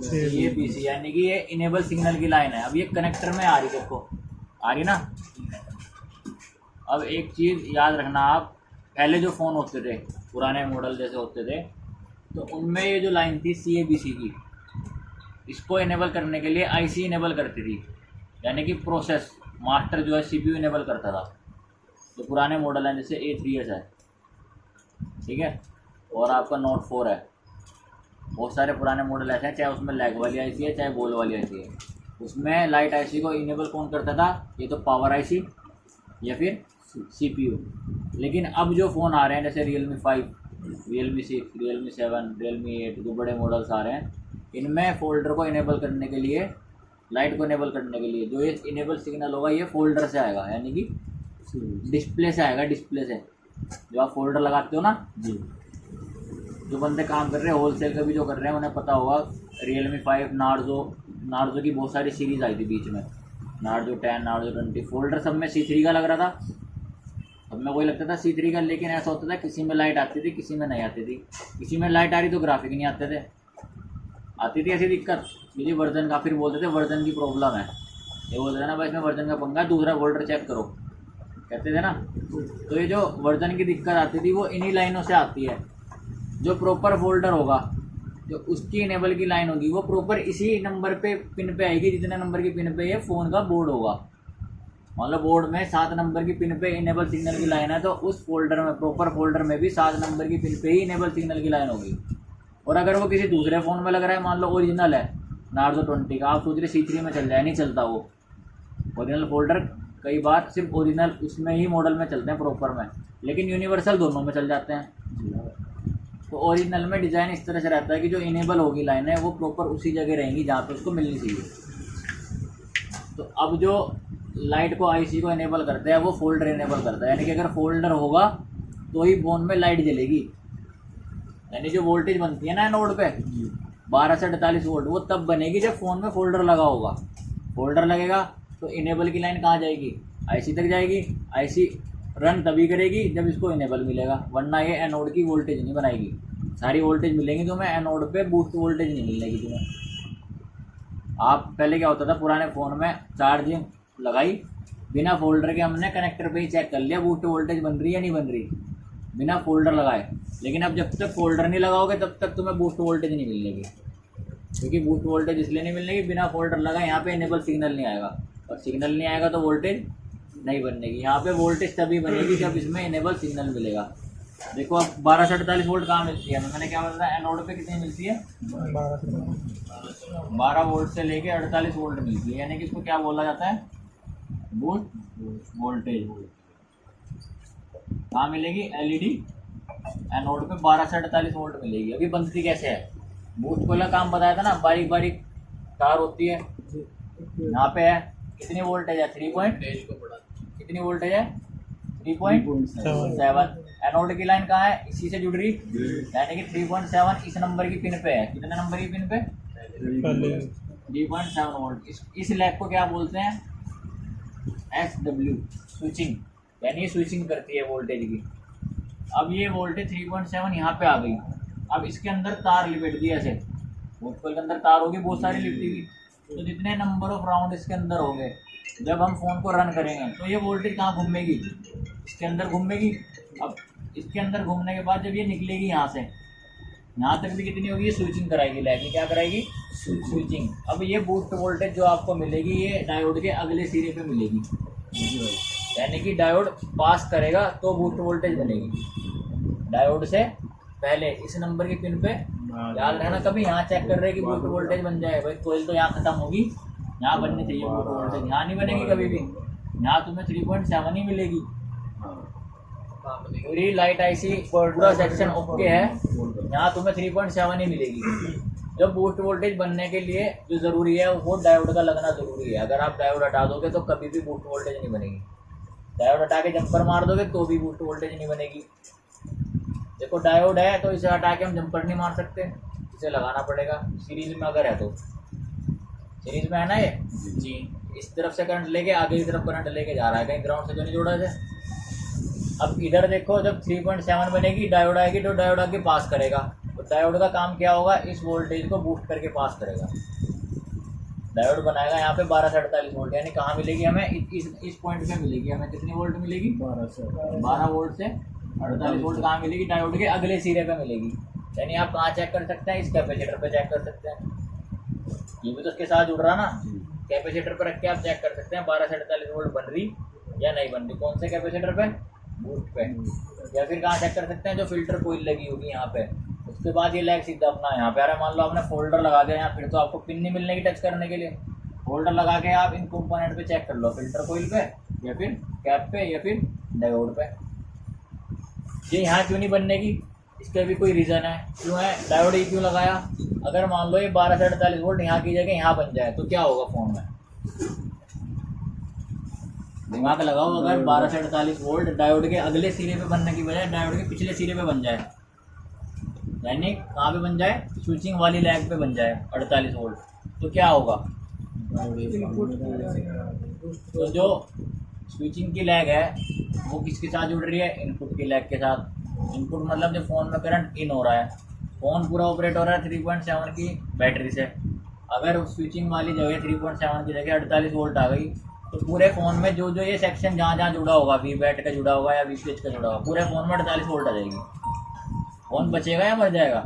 CABC, यानी कि ये इनेबल सिग्नल की लाइन है। अब ये कनेक्टर में आ रही, देखो आ रही ना। अब एक चीज़ याद रखना, आप पहले जो फ़ोन होते थे, पुराने मॉडल जैसे होते थे, तो उनमें ये जो लाइन थी CABC की, इसको इनेबल करने के लिए IC इनेबल करती थी, यानी कि प्रोसेस मास्टर जो है CPU इनेबल करता था। तो पुराने मॉडल हैं, जैसे A3s है, ठीक है, और आपका Note 4 है, बहुत सारे पुराने मॉडल ऐसे हैं, चाहे उसमें लैग वाली IC है, चाहे बॉल वाली IC है। उसमें लाइट IC को इनेबल कौन करता था? ये तो पावर IC या फिर CPU। लेकिन अब जो फ़ोन आ रहे हैं, जैसे Realme 5, Realme 6, Realme 7, Realme 8, जो बड़े मॉडल्स आ रहे हैं, इनमें फोल्डर को इनेबल करने के लिए, लाइट को इनेबल करने के लिए जो ये इनेबल सिग्नल होगा, ये फोल्डर से आएगा, यानी कि डिस्प्ले से आएगा। डिस्प्ले से जो आप फोल्डर लगाते हो ना जी, जो बंदे काम कर रहे हैं होलसेल का भी जो कर रहे हैं, उन्हें पता होगा Realme 5, नार्जो की बहुत सारी सीरीज़ आई थी बीच में, नार्जो 10, नार्जो 20, फोल्डर सब में C3 का लग रहा था, सब में वही लगता था C3 का। लेकिन ऐसा होता था किसी में लाइट आती थी, किसी में नहीं आती थी। किसी में लाइट आ रही तो ग्राफिक नहीं आते थे, आती थी ऐसी दिक्कत, ये वर्जन का, फिर बोलते थे वर्जन की प्रॉब्लम है, ये बोलते थे ना भाई इसमें वर्जन का पंगा, दूसरा फोल्डर चेक करो, कहते थे ना। तो ये जो वर्जन की दिक्कत आती थी वो इन्हीं लाइनों से आती है। जो प्रॉपर फोल्डर होगा, जो उसकी इनेबल की लाइन होगी, वो प्रॉपर इसी नंबर पे पिन पे आएगी, जितने नंबर की पिन पे ये फ़ोन का बोर्ड होगा। मतलब बोर्ड में 7 नंबर की पिन पे इनेबल सिग्नल की लाइन है, तो उस फोल्डर में, प्रॉपर फोल्डर में भी 7 नंबर की पिन पे ही इनेबल सिग्नल की लाइन होगी। और अगर वो किसी दूसरे फ़ोन में लग रहा है, मान लो ओरिजिनल है नार्जो 20 का, आप सोच रहे C3 में चल जाए, नहीं चलता वो ओरिजिनल फोल्डर। कई बार सिर्फ ओरिजिनल उसमें ही मॉडल में चलते हैं प्रॉपर में, लेकिन यूनिवर्सल दोनों में चल जाते हैं। तो ओरिजिनल में डिज़ाइन इस तरह से रहता है कि जो इनेबल होगी लाइन है वो प्रॉपर उसी जगह रहेंगी जहाँ पे उसको मिलनी चाहिए। तो अब जो लाइट को IC को इनेबल करता है वो फोल्डर इनेबल करता है, यानी कि अगर फोल्डर होगा तो ही फोन में लाइट जलेगी। यानी जो वोल्टेज बनती है ना नोड पे 12 से 48 वोल्ट, वो तब बनेगी जब फ़ोन में फोल्डर लगा होगा। फोल्डर लगेगा तो इनेबल की लाइन कहाँ जाएगी? IC तक जाएगी। IC रन तभी करेगी जब इसको इनेबल मिलेगा, वरना ये एनोड की वोल्टेज नहीं बनाएगी। सारी वोल्टेज मिलेंगी तुम्हें, एनोड पे बूस्ट वोल्टेज नहीं मिलेगी तुम्हें। आप पहले क्या होता था पुराने फ़ोन में, चार्जिंग लगाई, बिना फोल्डर के हमने कनेक्टर पे ही चेक कर लिया बूस्ट वोल्टेज बन रही है या नहीं बन रही, बिना फोल्डर लगाए। लेकिन अब जब तक फोल्डर नहीं लगाओगे तब तक तुम्हें बूस्ट वोल्टेज नहीं मिलेगी, क्योंकि बूस्ट वोल्टेज इसलिए नहीं मिलेगी, बिना फोल्डर लगाए यहाँ पे इनेबल सिग्नल नहीं आएगा, और सिग्नल नहीं आएगा तो वोल्टेज नहीं बनेगी। यहाँ पे वोल्टेज तभी बनेगी जब इसमें इनेबल सिग्नल मिलेगा। देखो अब 12 से 48 वोल्ट कहाँ मिलती है, मैंने क्या बताया, एनोड पे कितनी मिलती है, 12 वोल्ट से लेके 48 वोल्ट मिलती है, यानी कि इसको क्या बोला जाता है, बूस्ट वोल्टेज। कहाँ मिलेगी, एलईडी एनोड पे 12 से 48 वोल्ट मिलेगी। अभी बनती कैसे है, बूस्ट वाला काम बताया था ना, बारीक बारीक तार होती है, यहाँ पे है कितनी वोल्टेज है, 3 कितनी वोल्टेज है, 3.7। एनोड की लाइन कहाँ है, इसी से जुड़ रही, यानी कि 3.7 इस नंबर की पिन पे है। कितने नंबर की पिन पे, 3.7 वोल्ट। इस लैग को क्या बोलते हैं, SW, स्विचिंग, यानी ये स्विचिंग करती है वोल्टेज की। अब ये वोल्टेज 3.7 यहाँ पे आ गई। अब इसके अंदर तार लिपट दी, ऐसे वोल्टेज के अंदर तार होगी बहुत सारी लिपटी हुई, तो जितने नंबर ऑफ राउंड इसके अंदर होंगे, जब हम फ़ोन को रन करेंगे तो ये वोल्टेज कहाँ घूमेगी, इसके अंदर घूमेगी। अब इसके अंदर घूमने के बाद जब ये निकलेगी यहाँ से, यहाँ तक भी कितनी होगी, ये स्विचिंग कराएगी, लैग क्या कराएगी, स्विचिंग। अब ये बूस्ट वोल्टेज जो आपको मिलेगी ये डायोड के अगले सिरे पे मिलेगी, यानी कि डायोड पास करेगा तो बूस्ट वोल्टेज बनेगी। डायोड से पहले इस नंबर की पिन पे, याद रहना, कभी यहाँ चेक कर रहे कि बूस्ट वोल्टेज बन जाए, भाई कोयल तो यहाँ खत्म होगी, यहाँ बननी चाहिए बूस्ट वोल्टेज, यहाँ नहीं बनेगी कभी भी, यहाँ तुम्हें 3.7 ही मिलेगी। पूरी लाइट आईसी पूरा सेक्शन ओके है, यहाँ तुम्हें 3.7 ही मिलेगी। जब बूस्ट वोल्टेज बनने के लिए जो ज़रूरी है वो डायोड का लगना ज़रूरी है। अगर आप डायोड हटा दोगे तो कभी भी बूस्ट वोल्टेज नहीं बनेगी, डायोड हटा के जंपर मार दोगे तो भी बूस्ट वोल्टेज नहीं बनेगी। देखो डायोड है तो इसे हटा के हम जंपर नहीं मार सकते, इसे लगाना पड़ेगा। सीरीज में अगर है तो, सीरीज में है ना ये जी, इस तरफ से करंट लेके आगे की तरफ करंट लेके जा रहा है, कहीं ग्राउंड से जो नहीं जोड़ा है। अब इधर देखो, जब 3.7 बनेगी डायोड आएगी तो डायोड आगे पास करेगा, तो डायोड का काम क्या होगा, इस वोल्टेज को बूस्ट करके पास करेगा। डायोड बनाएगा यहाँ पे 12 से 48 वोल्ट, यानी कहाँ मिलेगी हमें, इस पॉइंट पे मिलेगी हमें। कितनी वोल्ट मिलेगी, 12 वोल्ट से 48 वोल्ट कहाँ मिलेगी, डायोड के अगले सिरे पे मिलेगी। यानी आप कहाँ चेक कर सकते हैं, इस कैपेसिटर पे चेक कर सकते हैं, ये भी तो उसके साथ जुड़ रहा ना, कैपेसिटर पर रख के आप चेक कर सकते हैं 12 से 48 वोल्ट बन रही या नहीं बन रही। कौन से कैपेसिटर पे, बूस्ट पे। या फिर कहाँ चेक कर सकते हैं, जो फिल्टर कोईल लगी होगी यहाँ पे, उसके बाद ये लैग सीधा अपना यहाँ पे आ रहा है। मान लो आपने फोल्डर लगा दिया यहाँ, फिर तो आपको पिन नहीं मिलने की टच करने के लिए, फोल्डर लगा के आप इन कंपोनेंट पे चेक कर लो, फिल्टर कोईल पे या फिर कैप पे या फिर डायोड पे। ये यहाँ क्यों नहीं बनने की, इसका भी कोई रीज़न है, क्यों है, डायोड ही क्यों लगाया। अगर मान लो ये 12 से 48 वोल्ट यहाँ की जगह यहाँ बन जाए तो क्या होगा फ़ोन में, दिमाग लगाओ। अगर 12 से 48 वोल्ट डायोड के अगले सिरे पे बनने की बजाय डायोड के पिछले सिरे पे बन जाए, यानी कहाँ पे बन जाए, स्विचिंग वाली लैग पे बन जाए 48 वोल्ट, तो क्या होगा, तो जो स्विचिंग की लैग है वो किसके साथ जुड़ रही है, इनपुट की लैग के साथ। इनपुट मतलब जो फ़ोन में करंट इन हो रहा है, फ़ोन पूरा ऑपरेट हो रहा है 3.7 की बैटरी से। अगर स्विचिंग वाली जगह 3.7 की जगह 48 वोल्ट आ गई तो पूरे फ़ोन में जो जो ये सेक्शन जहाँ जहाँ जुड़ा होगा, वी बैट का जुड़ा होगा या वी स्विच का जुड़ा होगा, पूरे फ़ोन में 48 वोल्ट आ जाएगी। फ़ोन बचेगा या मर जाएगा,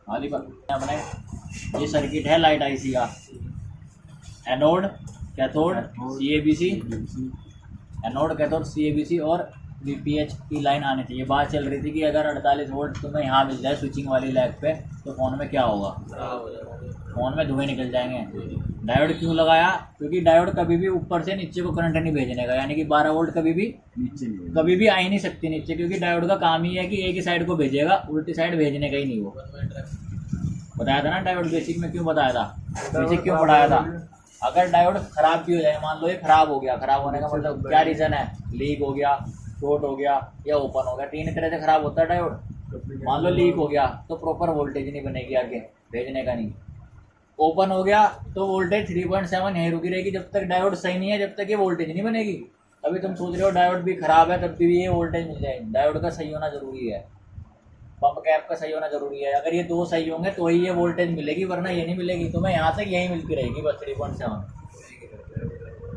हाली पर अपने ये सर्किट है लाइट आईसी का, anode cathode CABC, anode cathode CABC और VPH की लाइन आनी चाहिए। बात चल रही थी कि अगर 48 वोल्ट तुम्हें यहाँ मिल जाए स्विचिंग वाली लैग पे तो फ़ोन में क्या होगा, फ़ोन में धुएं निकल जाएंगे। डायोड क्यों लगाया, क्योंकि डायोड कभी भी ऊपर से नीचे को करंट नहीं भेजने का, यानी कि 12 वोल्ट कभी भी आ ही नहीं सकती नीचे, क्योंकि डायोड का काम ही है कि एक ही साइड को भेजेगा, उल्टी साइड भेजने का ही नहीं। वो बताया था ना डायोड बेसिक में, क्यों बताया था, बेसिक क्यों पढ़ाया था। अगर डायोड खराब भी हो जाए, मान लो ये खराब हो गया, खराब होने का मतलब क्या रीज़न है, लीक हो गया, शॉर्ट हो गया या ओपन हो गया, तीन तरह से खराब होता है डायोड। मान लो लीक हो गया तो प्रॉपर वोल्टेज नहीं बनेगी, आगे भेजने का नहीं। ओपन हो गया तो वोल्टेज 3.7 यहीं रुकी रहेगी, जब तक डायोड सही नहीं है, जब तक ये वोल्टेज नहीं बनेगी। अभी तुम सोच रहे हो डायोड भी खराब है तब भी ये वोल्टेज मिल जाए। डायोड का सही होना जरूरी है, पंप कैप का सही होना जरूरी है। अगर ये दो सही होंगे तो ही ये वोल्टेज मिलेगी, वरना ये नहीं मिलेगी। तुम्हें यहाँ तक यही मिलती रहेगी बस 3.7।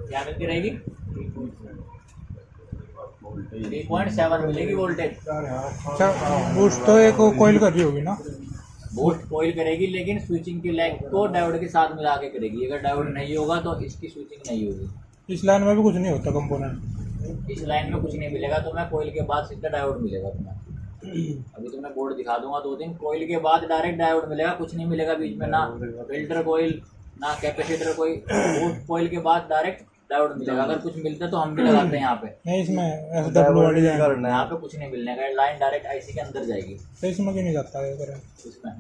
क्या मिलती रहेगी? 3.7 मिलेगी वोल्टेज। अच्छा बूस्ट तो एक कोयल कर रही होगी ना? बूस्ट कोयल करेगी, लेकिन स्विचिंग की लैग को डायोड के साथ मिला के करेगी। अगर डायोड नहीं होगा तो इसकी स्विचिंग नहीं होगी। इस लाइन में भी कुछ नहीं होता कंपोनेंट? इस लाइन में कुछ नहीं मिलेगा तुम्हें, कोयल के बाद सीधा डायोड मिलेगा तुम्हें। अभी तुम्हें बोर्ड दिखा दूंगा 2 दिन, कोयल के बाद डायरेक्ट डायोड मिलेगा, कुछ नहीं मिलेगा बीच में, ना फिल्टर कोयल ना कैपेसिटर कोई। बूस्ट कोयल के बाद डायरेक्ट डायोड मिलेगा। अगर कुछ मिलता तो हम भी लगाते हैं यहाँ पे। नहीं इसमें SW वाली लाइन यहाँ पे कुछ नहीं मिलने का, लाइन डायरेक्ट आईसी के अंदर जाएगी। तो इसमें क्यों नहीं जाता है करें? इसमें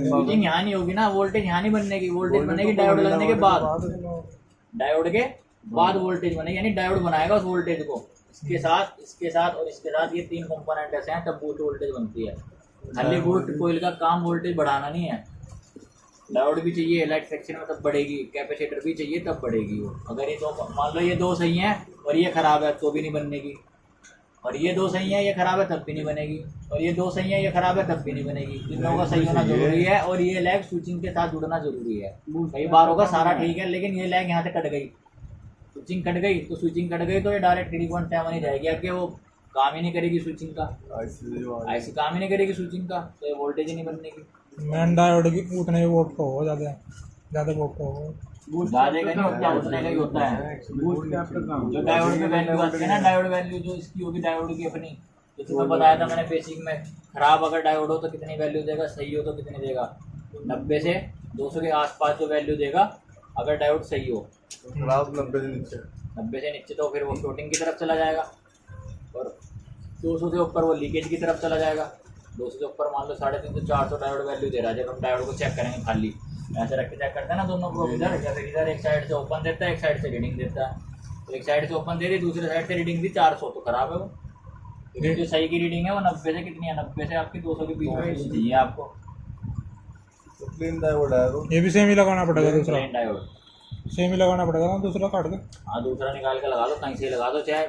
स्विचिंग यहाँ नहीं होगी ना, वोल्टेज यहाँ नहीं बनने की। वोल्टेज बनेगी डायोड लगने के बाद, डायोड के बाद वोल्टेज बनेगी, यानी डायोड बनाएगा उस वोल्टेज को। इसके साथ और इसके साथ ये 3 कंपोनेंट ऐसे हैं तब बूस्ट वोल्टेज बनती है। खाली बूस्ट कोयल का काम वोल्टेज बढ़ाना नहीं है, डायोड भी चाहिए लाइट सेक्शन में तब बढ़ेगी, कैपेसिटर भी चाहिए तब बढ़ेगी वो। अगर ये दो, मान लो ये 2 सही हैं और ये खराब है तो भी नहीं बनेगी, और ये 2 सही है ये खराब है तब भी नहीं बनेगी, और ये 2 सही है ये खराब है तब भी नहीं बनेगी। तीनों का सही होना जरूरी है, और ये लैग स्विचिंग के साथ जुड़ना जरूरी है। कई बार होगा सारा ठीक है लेकिन ये लैग यहाँ से कट गई, स्विचिंग कट गई, तो स्विचिंग कट गई तो ये डायरेक्ट 3.7 ही जाएगी। अब वो काम ही नहीं करेगी स्विचिंग का, ऐसी काम ही नहीं करेगी स्विचिंग का, तो ये वोल्टेज ही नहीं बनने की। मैन डायोड की उतने वोट का हो, ज़्यादा वोट का हो, ज़्यादा का नहीं होता, उतने का ही होता है। जो डायोड में वैल्यू आती है ना, डायोड वैल्यू जो इसकी होगी डायोड की अपनी, तो तुम्हें बताया था मैंने बेसिक में। खराब अगर डायोड हो तो कितनी वैल्यू देगा, सही हो तो कितनी देगा? 90 से 200 के आसपास जो वैल्यू देगा अगर डायोड सही हो। खराब 90 से नीचे तो फिर वो फ्लोटिंग की तरफ चला जाएगा, और 200 से ऊपर वो लीकेज की तरफ चला जाएगा। 200 से ऊपर मान लो 350-400 डायोड वैल्यू दे रहा है। जब हम डायोड को चेक करेंगे खाली ऐसे रख के चेक करते हैं ना दोनों को, इधर या फिर इधर एक साइड से ओपन देता है, एक साइड से रीडिंग देता है। तो एक साइड से ओपन दे दी, दूसरे साइड से रीडिंग दी 400, तो खराब है वो। क्योंकि जो सही की रीडिंग है वो 90 से कितनी है, 90 से आपकी 200 के बीच में चाहिए आपको। प्लेन डायोड है तो ये भी सेम ही लगाना पड़ेगा दूसरा? प्लेन डायोड सेम ही लगाना पड़ेगा ना, दूसरा काट के? हाँ, दूसरा निकाल के लगा लो, कहीं से लगा दो, चाहे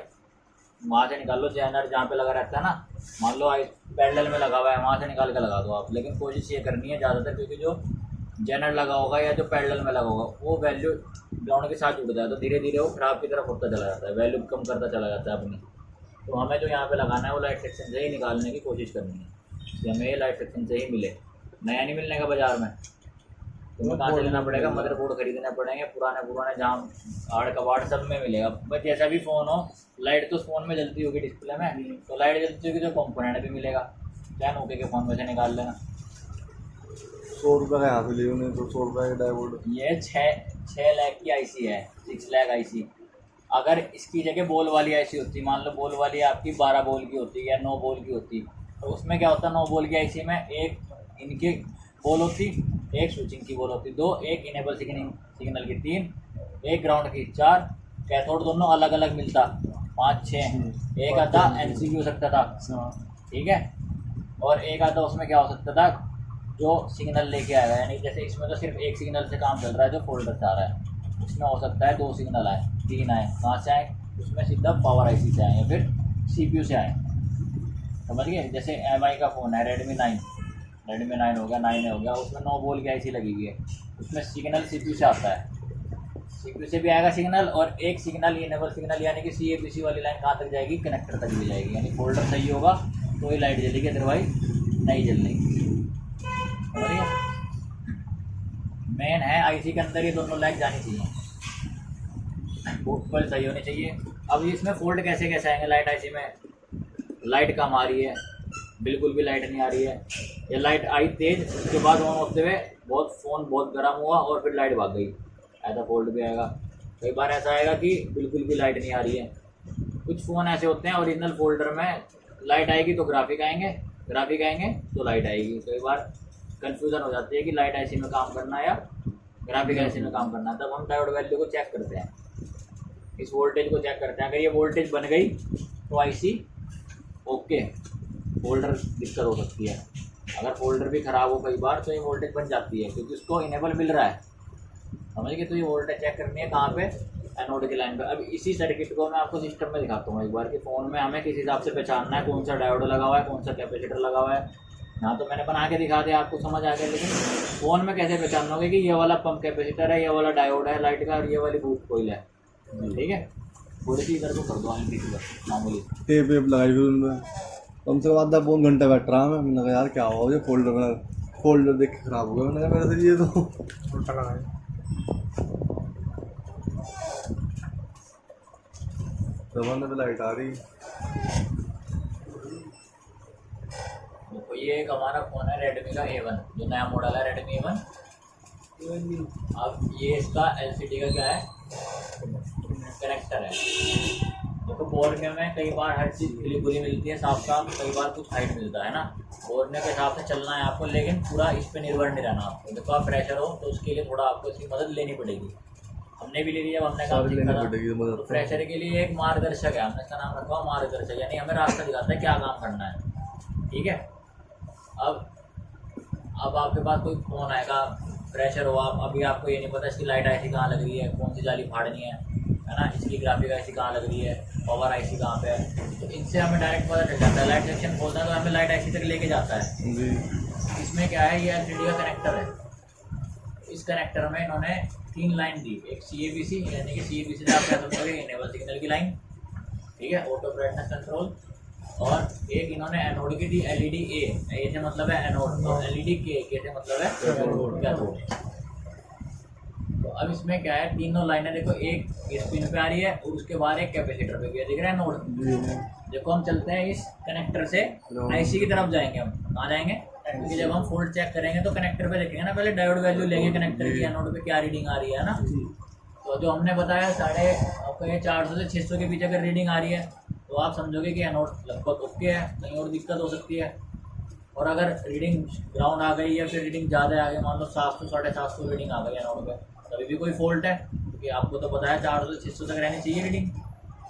वहाँ से निकाल लो, जैनर जहाँ पे लगा रहता है ना, मान लो पैरेलल में लगा हुआ है वहाँ से निकाल के लगा दो आप। लेकिन कोशिश ये करनी है ज़्यादातर, क्योंकि जो जैनर लगा होगा या जो पैरेलल में लगा होगा वो वैल्यू ग्राउंड के साथ जुड़ जाए तो धीरे धीरे वो खराब की तरफ होता चला जाता है, वैल्यू कम करता चला जाता है अपनी। तो हमें जो यहाँ पे लगाना है वो लाइट सेक्शन से ही निकालने की कोशिश करनी है कि हमें ये लाइट सेक्शन से ही मिले, नया नहीं मिलने का बाज़ार में। तुम्हें कहाँ से लेना पड़ेगा? मदरबोर्ड खरीदने पड़ेंगे, पुराने जहाँ आड़ कबाड़ सब में मिलेगा। बस जैसा भी फ़ोन हो, लाइट तो फ़ोन में जलती होगी डिस्प्ले में, तो लाइट जलती होगी तो कंपोनेंट भी मिलेगा, क्या नोके के फ़ोन में से निकाल लेना। 100 रुपये का यहाँ से ले, नहीं तो 100 रुपये का डायोड। ये 6 लाख की आईसी है, 6 लाख आईसी। अगर इसकी जगह बॉल वाली आईसी होती, मान लो बॉल वाली आपकी 12 बॉल की होती या 9 बॉल की होती, तो उसमें क्या होता? 9 बॉल की आईसी में एक इनकी बॉल होती, एक स्विचिंग की बॉल होती 2, एक इनेबल सिग्नल की 3, एक ग्राउंड की 4, कैथोड दोनों अलग अलग मिलता 5, 6, एक आता एनसीबी हो सकता था, ठीक है, और एक आता उसमें क्या हो सकता था जो सिग्नल लेके आएगा। यानी जैसे इसमें तो सिर्फ एक सिग्नल से काम चल रहा है जो फोल्डर से आ रहा है, उसमें हो सकता है 2 सिग्नल आए, 3 आए, कहाँ से आए? उसमें सीधा पावर आईसी से आए या फिर सीपीयू से आए, समझ गए? जैसे एमआई का फ़ोन है रेडमी 9 हो गया, 9 हो गया, उसमें 9 बॉल की आईसी लगी हुई है, उसमें सिग्नल सीपीयू से आता है, सीपीयू से भी आएगा सिग्नल, और एक सिग्नल इनेबल सिग्नल यानी कि सीएपीसी वाली लाइन कहाँ तक जाएगी? कनेक्टर तक भी जाएगी। यानी फोल्डर सही होगा तो ही लाइट जलेगी, अदरवाइज नहीं जलेगी। समझिए, मेन है आईसी के अंदर ये दोनों लाइट जानी चाहिए, बूट पर सही होनी चाहिए। अब इसमें फोल्ड कैसे आएंगे लाइट आईसी में? लाइट कम आ रही है, बिल्कुल भी लाइट नहीं आ रही है, या लाइट आई तेज, उसके बाद ऑन होते हुए फ़ोन बहुत गर्म हुआ और फिर लाइट भाग गई, ऐसा फोल्ड भी आएगा। कई बार ऐसा आएगा कि बिल्कुल भी लाइट नहीं आ रही है। कुछ फ़ोन ऐसे होते हैं ओरिजिनल फोल्डर में लाइट आएगी तो ग्राफिक आएंगे तो लाइट आएगी। कई बार कन्फ्यूज़न हो जाती है कि लाइट आईसी में काम करना है या ग्राफिक आईसी में काम करना है। तब हम डायोड वैल्यू को चेक करते हैं, इस वोल्टेज को चेक करते हैं। अगर ये वोल्टेज बन गई तो आईसी ओके, फोल्डर दिक्कत हो सकती है। अगर फोल्डर भी ख़राब हो कई बार तो ये वोल्टेज बन जाती है, क्योंकि उसको इनेबल मिल रहा है, समझ गए? तो ये वोल्टेज चेक करनी है कहाँ पे? एनोड की लाइन पे। अब इसी सर्किट को मैं आपको सिस्टम में दिखाता हूँ एक बार कि फ़ोन में हमें किस हिसाब से पहचानना है कौन सा डायोड लगा हुआ है, कौन सा कैपेसिटर लगा हुआ है। यहाँ तो मैंने बना के दिखा दिया, आपको समझ आ गया, लेकिन फ़ोन में कैसे पहचानना होगा कि ये वाला पंप कैपेसिटर है, ये वाला डायोड है लाइट का, और ये वाली बूस्ट कोइल है। ठीक है, थोड़ी सी इधर को कर दो मामूली। टेप वेप लगाई हुई उनमें, कम से कम आधा पौन घंटा बैठ रहा मैं। मैंने कहा यार क्या हुआ मुझे, फोल्डर देख के खराब हो गया। मैंने कहा मेरे से ये तो उल्टा लगाया। जमाने पे लाइट आ रही। देखो ये एक हमारा फ़ोन है रेडमी का A1, जो नया मॉडल है रेडमी A1। अब ये इसका LCD का क्या है, कनेक्टर है। देखो बोर्ड में हमें कई बार हर चीज़ खुली खुली मिलती है साफ साफ, कई बार कुछ हाइट मिलता है ना। बोर्ड के हिसाब से चलना है आपको, लेकिन पूरा इस पर निर्भर नहीं रहना आपको। देखो आप प्रेशर हो तो उसके लिए थोड़ा आपको इसकी मदद लेनी पड़ेगी। हमने भी ले लिया, हमने काम सीखा था। तो प्रेशर के लिए एक मार्गदर्शक है, हमने इसका नाम रखा हुआ मार्गदर्शक, यानी हमें रास्ता दिखाता है क्या काम करना है। ठीक है, अब आपके पास कोई फ़ोन आएगा, प्रेशर हो, आप अभी आपको ये नहीं पता इसकी लाइट आईसी कहाँ लग रही है, कौन सी जाली फाड़नी है ना, इसकी ग्राफिक आईसी कहाँ लग रही है, पावर आईसी कहाँ पे है, तो इनसे हमें डायरेक्ट पता चल जाता है। लाइट सेक्शन खोलता है तो हमें लाइट आईसी तक लेके जाता है जी। इसमें क्या है, ये LCD का कनेक्टर है। इस कनेक्टर में इन्होंने 3 लाइन दी, एक CABC, यानी कि CABC से आप क्या समझोगे, इनेबल सिग्नल की लाइन। ठीक है, ऑटो ब्राइटनेस कंट्रोल। और एक इन्होंने एनोड की दी LED A, ए से मतलब है एनोड, और LED K से मतलब है कैथोड। तो अब इसमें क्या है, तीनों लाइनें देखो, एक इस पिन पे आ रही है और उसके बाद एक कैपेसिटर पे भी है, दिख रहा है नोड। देखो हम चलते हैं इस कनेक्टर से IC की तरफ जाएंगे। हम कहाँ जाएंगे, क्योंकि जब हम फोल्ड चेक करेंगे तो कनेक्टर पे देखेंगे ना, पहले डायोड वैल्यू लेंगे कनेक्टर की, एनोड पे क्या रीडिंग आ रही है ना। तो जो हमने बताया आपको ये 400 से 600 के बीच अगर रीडिंग आ रही है तो आप समझोगे कि एनोड लगभग ओके है, कहीं और दिक्कत हो सकती है। और अगर रीडिंग ग्राउंड आ गई या फिर रीडिंग ज़्यादा आ गई, मान लो 700 750 रीडिंग आ गई एनोड पे, तभी भी कोई फॉल्ट है, क्योंकि आपको तो पता है 400 से 600 तक रहनी चाहिए रीडिंग।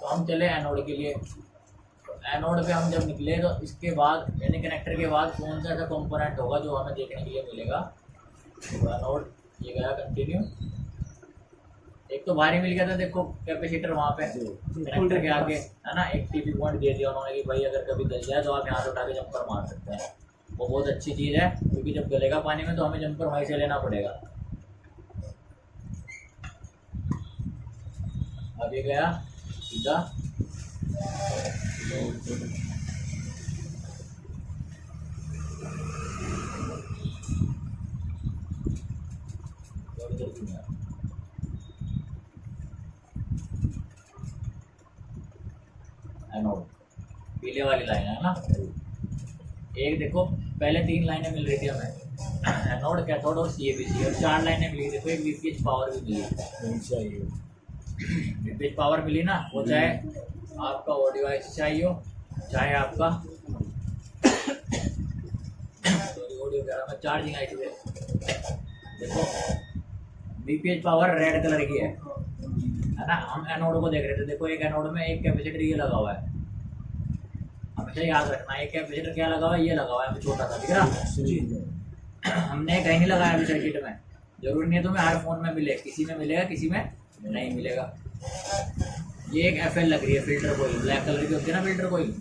तो हम चले एनोड के लिए। तो एनोड पे हम जब निकले तो इसके बाद यानी कनेक्टर के बाद कौन सा ऐसा कंपोनेंट होगा जो हमें देखने के लिए मिलेगा। तो एनोड ये गया कंटिन्यू, एक तो भारी मिल गया था देखो कैपेसिटर वहाँ पे कनेक्टर के आगे है ना, एक TP पॉइंट दे दिया उन्होंने कि भाई अगर कभी गल जाए तो आप यहाँ से उठा के जंपर मार सकते हैं। वो बहुत अच्छी चीज़ है, क्योंकि जब गलेगा पानी में तो हमें जंपर वहीं से लेना पड़ेगा। अब ये गया सीधा एनोड, पीले वाली लाइन है ना। एक देखो पहले 3 लाइनें मिल रही थी हमें, एनोड, कैथोड और CABC, और 4 लाइनें मिली। देखो एक VPH पावर भी मिली चाहिए, VPH पावर मिली ना, वो चाहे आपका ऑडियो IC चाहिए हो, चाहे आपका ऑडियो वगैरह में चार्जिंग IC है। देखो VPH पावर रेड कलर की है ना। हम एनोड को देख रहे थे, देखो एक एनोड में एक कैपेसिटर ये लगा हुआ है, हमेशा याद रखना। एक कैपेसिटर क्या लगा हुआ है, ये लगा हुआ है, छोटा सा दिख रहा। हमने कहीं नहीं लगाया अभी सर्किट में, जरूरी नहीं है तुम्हें हर फोन में मिले, किसी में मिलेगा किसी में नहीं मिलेगा। ये एक FL लग रही है, फिल्टर कोइल, ब्लैक कलर की होती है ना फिल्टर कोइल,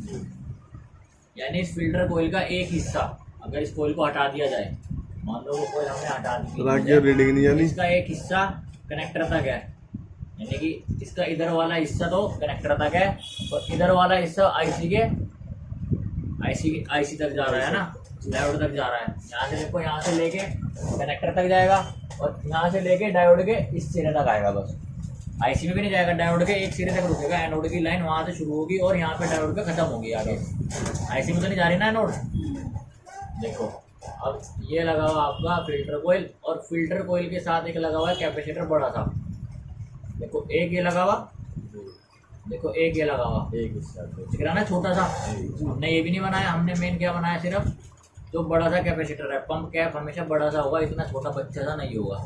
यानी इस फिल्टर कोइल का एक हिस्सा अगर इस कोइल को हटा दिया जाए, मान लो वो कोइल हमने हटा दी, रीडिंग नहीं आनी, इसका एक हिस्सा कनेक्टर तक है, यानी कि इसका इधर वाला हिस्सा तो कनेक्टर तक है और इधर वाला हिस्सा IC तक जा रहा है ना, डायोड तक जा रहा है। यहाँ से देखो, यहाँ से लेके कनेक्टर तक जाएगा और यहाँ से लेके डायोड के इस सिरे तक आएगा। बस IC में भी नहीं जाएगा, डायोड के एक सिरे तक रुकेगा, एनोड की लाइन वहाँ से शुरू होगी और यहाँ पे डायोड पे खत्म होगी आगे। IC में तो नहीं जा रही ना एनोड। देखो अब ये लगा हुआ आपका फिल्टर कोइल, और फिल्टर कोइल के साथ एक लगा हुआ है कैपेसिटर बड़ा सा। देखो एक ये लगा हुआ, देखो एक ये लगा हुआ, एक दिख रहा ना छोटा सा। हमने ये भी नहीं बनाया, हमने मेन क्या बनाया, सिर्फ जो बड़ा सा कैपेसिटर है। पंप कैप हमेशा बड़ा सा होगा, इतना छोटा बच्चा सा नहीं होगा।